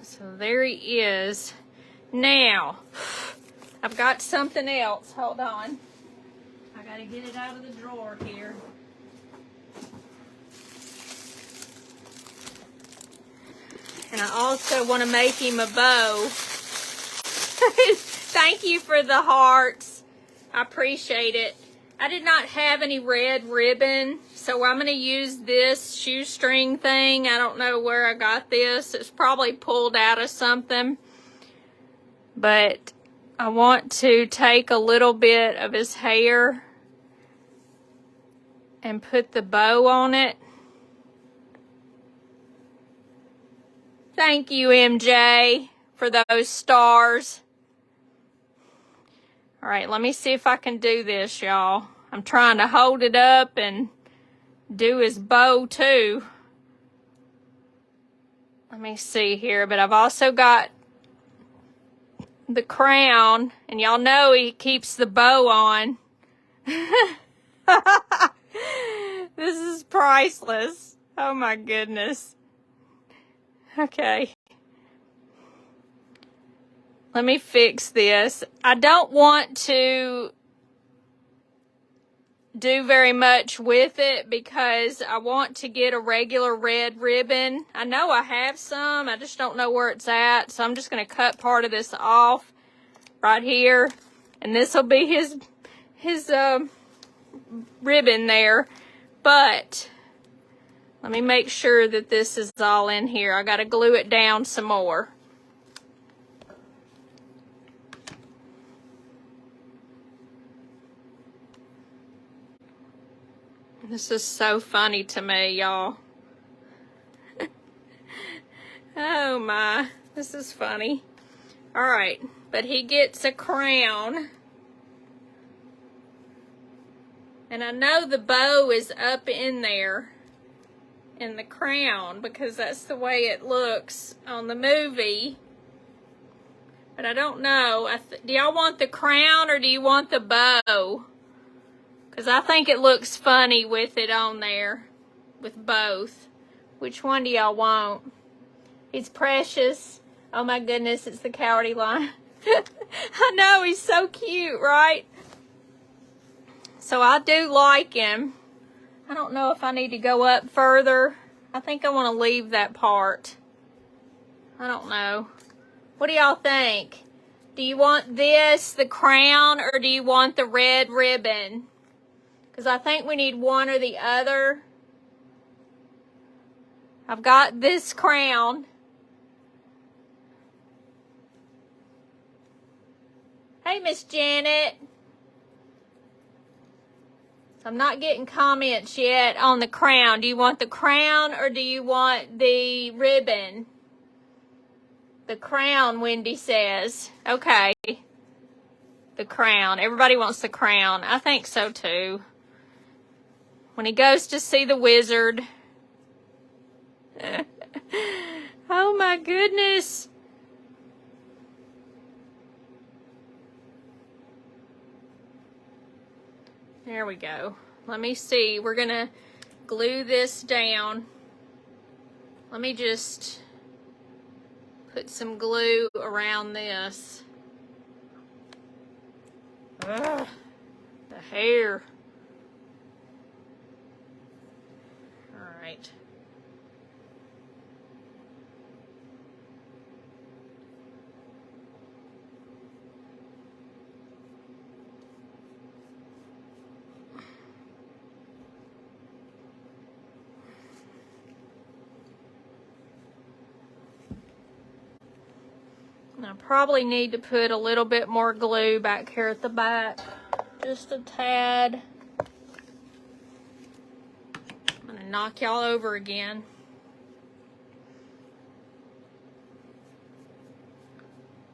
So there he is. Now, I've got something else. Hold on. I gotta get it out of the drawer here. And I also want to make him a bow. Thank you for the hearts. I appreciate it. I did not have any red ribbon, so I'm going to use this shoestring thing. I don't know where I got this. It's probably pulled out of something. But I want to take a little bit of his hair and put the bow on it. Thank you, MJ, for those stars. All right, let me see if I can do this, y'all. I'm trying to hold it up and do his bow too. Let me see here, but I've also got the crown, and y'all know he keeps the bow on. This is priceless. Oh my goodness. Okay. Let me fix this. I don't want to do very much with it because I want to get a regular red ribbon. I know I have some. I just don't know where it's at. So I'm just going to cut part of this off right here. And this will be his ribbon there. But let me make sure that this is all in here. I got to glue it down some more. This is so funny to me, y'all. Oh my, this is funny. All right, but he gets a crown. And I know the bow is up in there in the crown because that's the way it looks on the movie. But I don't know. Do y'all want the crown or do you want the bow? Because I think it looks funny with it on there, with both. Which one do y'all want? He's precious. Oh my goodness, it's the Cowardly Lion. I know, he's so cute, right? So I do like him. I don't know if I need to go up further. I think I want to leave that part. I don't know. What do y'all think? Do you want this, the crown, or do you want the red ribbon? Because I think we need one or the other. I've got this crown. Hey, Miss Janet. So I'm not getting comments yet on the crown. Do you want the crown or do you want the ribbon? The crown, Wendy says. Okay. The crown. Everybody wants the crown. I think so too. When he goes to see the wizard. Oh my goodness. There we go. Let me see. We're going to glue this down. Let me just put some glue around this. Ugh, the hair. All right. I probably need to put a little bit more glue back here at the back. Just a tad. I'm going to knock y'all over again.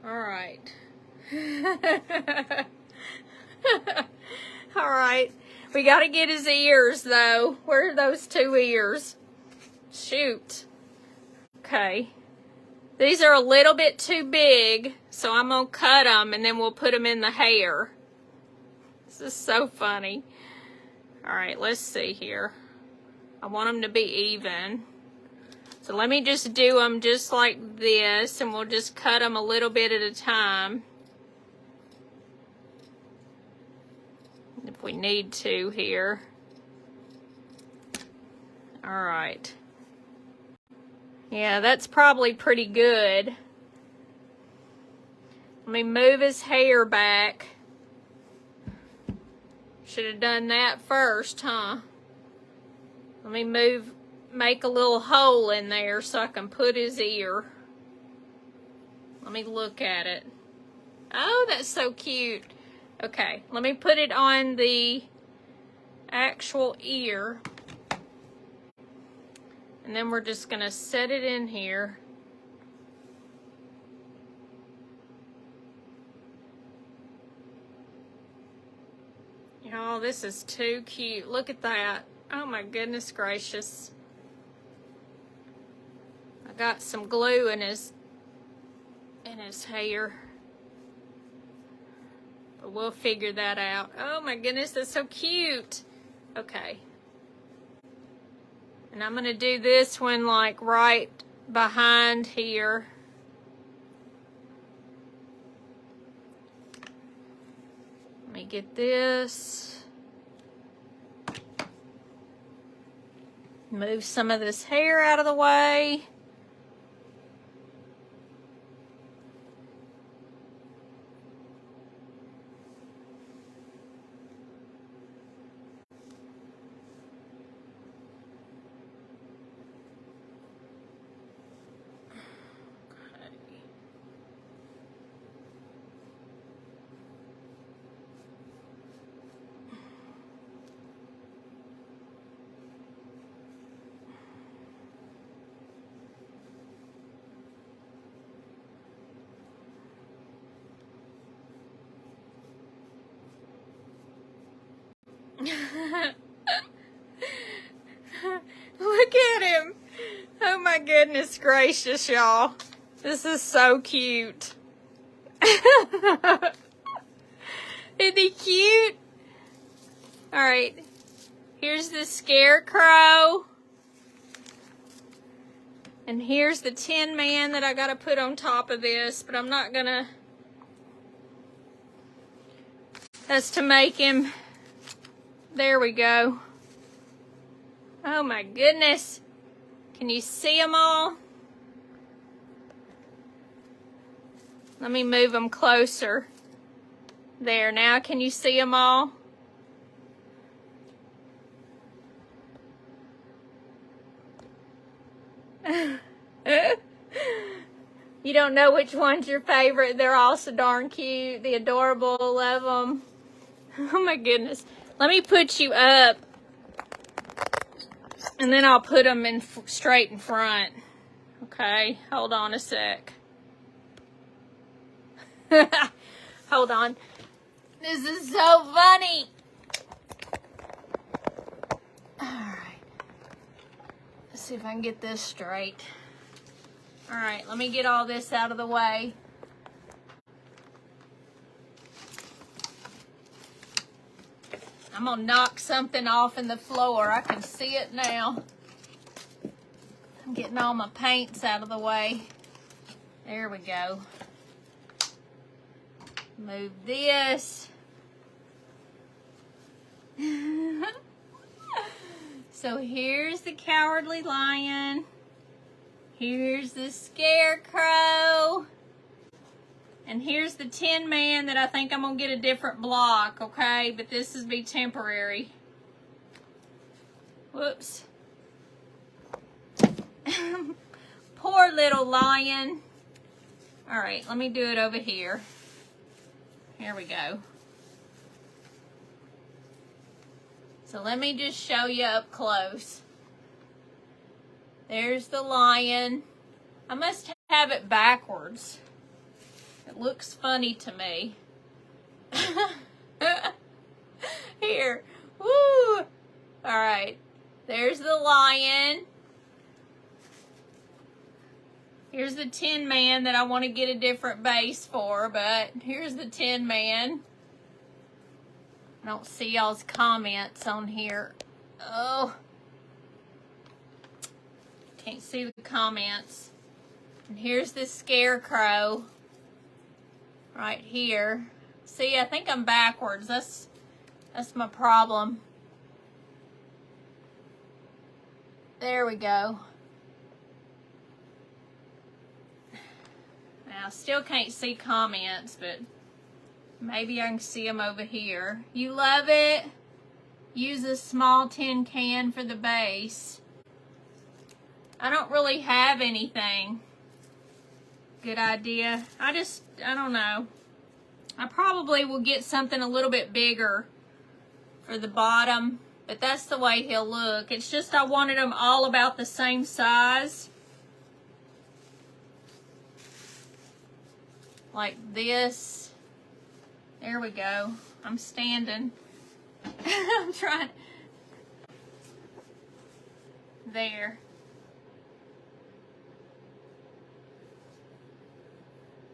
All right. All right. We got to get his ears, though. Where are those two ears? Shoot. Okay. These are a little bit too big, so I'm going to cut them and then we'll put them in the hair. This is so funny. All right, let's see here. I want them to be even. So let me just do them just like this, and we'll just cut them a little bit at a time. If we need to here. All right. Yeah, that's probably pretty good. Let me move his hair back. Should have done that first, huh? Let me make a little hole in there so I can put his ear. Let me look at it. Oh, that's so cute. Okay, let me put it on the actual ear. And then we're just gonna set it in here. Oh, this is too cute. Look at that. Oh my goodness gracious. I got some glue in his hair. But we'll figure that out. Oh my goodness, that's so cute. Okay. And I'm gonna do this one like right behind here. Let me get this. Move some of this hair out of the way. Look at him. Oh my goodness gracious, y'all. This is so cute. Isn't he cute? Alright. Here's the scarecrow. And here's the Tin Man that I gotta put on top of this, but I'm not gonna. That's to make him. There we go. Oh my goodness. Can you see them all? Let me move them closer. There, now can you see them all? You don't know which one's your favorite. They're all so darn cute. The adorable, love them. Oh my goodness. Let me put you up. And then I'll put them in straight in front. Okay, hold on a sec. Hold on. This is so funny. Alright. Let's see if I can get this straight. Alright, let me get all this out of the way. I'm gonna knock something off in the floor. I can see it now. I'm getting all my paints out of the way. There we go. Move this. So here's the Cowardly Lion. Here's the Scarecrow. And here's the Tin Man that I think I'm going to get a different block, okay? But this is be temporary. Whoops. Poor little lion. All right, let me do it over here. Here we go. So let me just show you up close. There's the lion. I must have it backwards. It looks funny to me. Here. Woo! Alright. There's the lion. Here's the Tin Man that I want to get a different base for, but here's the Tin Man. I don't see y'all's comments on here. Oh. Can't see the comments. And here's the Scarecrow. Right here. See, I think I'm backwards. That's my problem. There we go. Now, I still can't see comments, but maybe I can see them over here. You love it? Use a small tin can for the base. I don't really have anything. Good idea. I don't know. I probably will get something a little bit bigger for the bottom, but that's the way he'll look. It's just I wanted them all about the same size. Like this. There we go. I'm standing. I'm trying. There.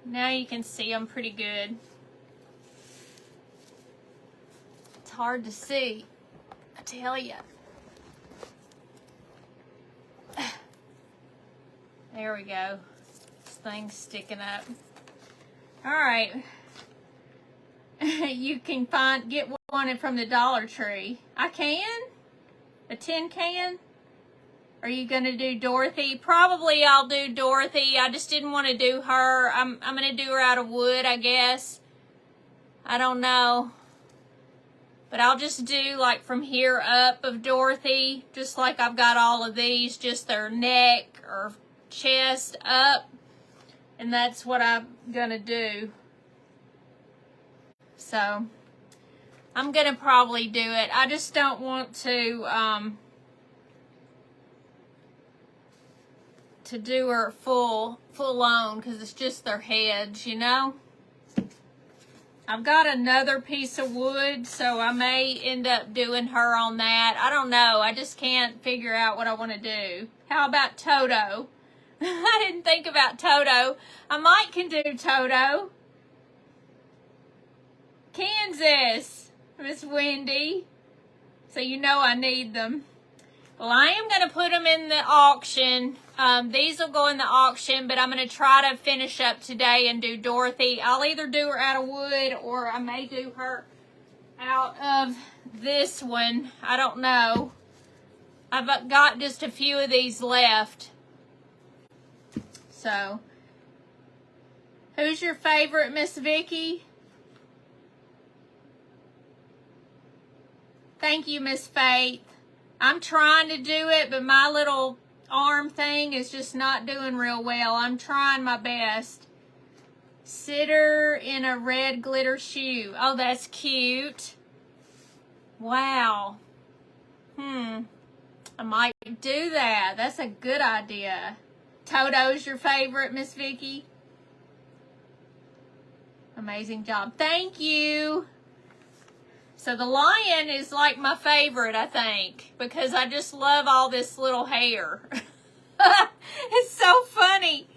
Now you can see them pretty good. It's hard to see, I tell you. There we go. This thing's sticking up. All right. You can get one from the Dollar Tree. I can? A tin can? Are you going to do Dorothy? Probably I'll do Dorothy. I just didn't want to do her. I'm going to do her out of wood, I guess. I don't know. But I'll just do like from here up of Dorothy. Just like I've got all of these. Just their neck or chest up. And that's what I'm going to do. So, I'm going to probably do it. I just don't want to do her full on because it's just their heads, you know. I've got another piece of wood, so I may end up doing her on that. I don't know. I just can't figure out what I want to do. How about Toto? I didn't think about Toto. I might can do Toto. Kansas, Miss Wendy. So you know I need them. Well, I am going to put them in the auction. These will go in the auction, but I'm going to try to finish up today and do Dorothy. I'll either do her out of wood or I may do her out of this one. I don't know. I've got just a few of these left. So, who's your favorite, Miss Vicky? Thank you, Miss Faith. I'm trying to do it, but my little arm thing is just not doing real well. I'm trying my best. Sitter in a red glitter shoe. Oh, that's cute. Wow. I might do that. That's a good idea. Toto's your favorite, Miss Vicky? Amazing job. Thank you. So the lion is like my favorite, I think, because I just love all this little hair. It's so funny.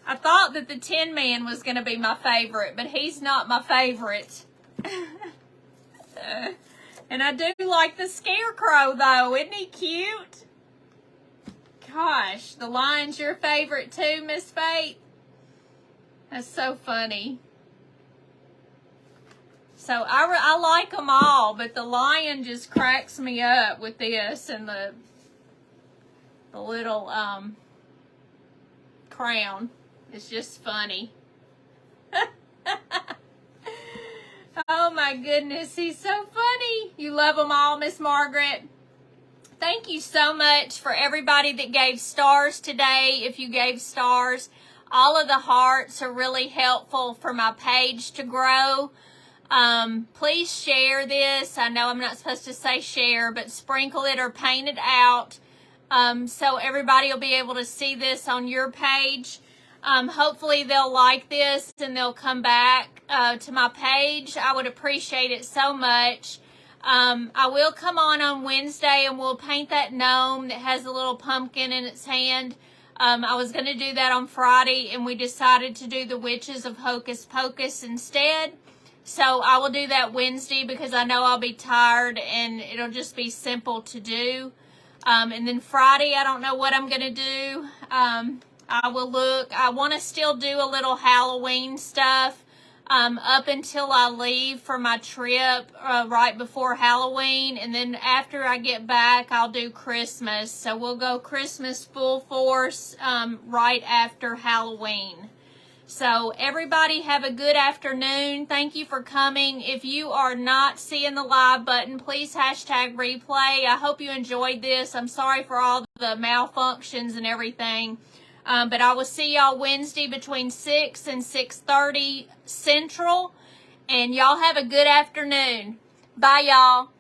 I thought that the Tin Man was going to be my favorite, but he's not my favorite. And I do like the scarecrow, though. Isn't he cute? Gosh, the lion's your favorite too, Miss Faith? That's so funny. So I like them all, but the lion just cracks me up with this and the little crown. It's just funny. Oh my goodness, he's so funny. You love them all, Miss Margaret. Thank you so much for everybody that gave stars today. If you gave stars, all of the hearts are really helpful for my page to grow. Please share this. I know I'm not supposed to say share, but sprinkle it or paint it out so everybody will be able to see this on your page. Hopefully they'll like this and they'll come back to my page. I would appreciate it so much. I will come on Wednesday and we'll paint that gnome that has a little pumpkin in its hand. I was going to do that on Friday and we decided to do the Witches of Hocus Pocus instead. So I will do that Wednesday because I know I'll be tired and it'll just be simple to do. And then Friday, I don't know what I'm going to do. I will look. I want to still do a little Halloween stuff up until I leave for my trip right before Halloween. And then after I get back, I'll do Christmas. So we'll go Christmas full force right after Halloween. So everybody have a good afternoon. Thank you for coming. If you are not seeing the live button, please hashtag replay. I hope you enjoyed this. I'm sorry for all the malfunctions and everything. But I will see y'all Wednesday between 6 and 6:30 Central. And y'all have a good afternoon. Bye, y'all.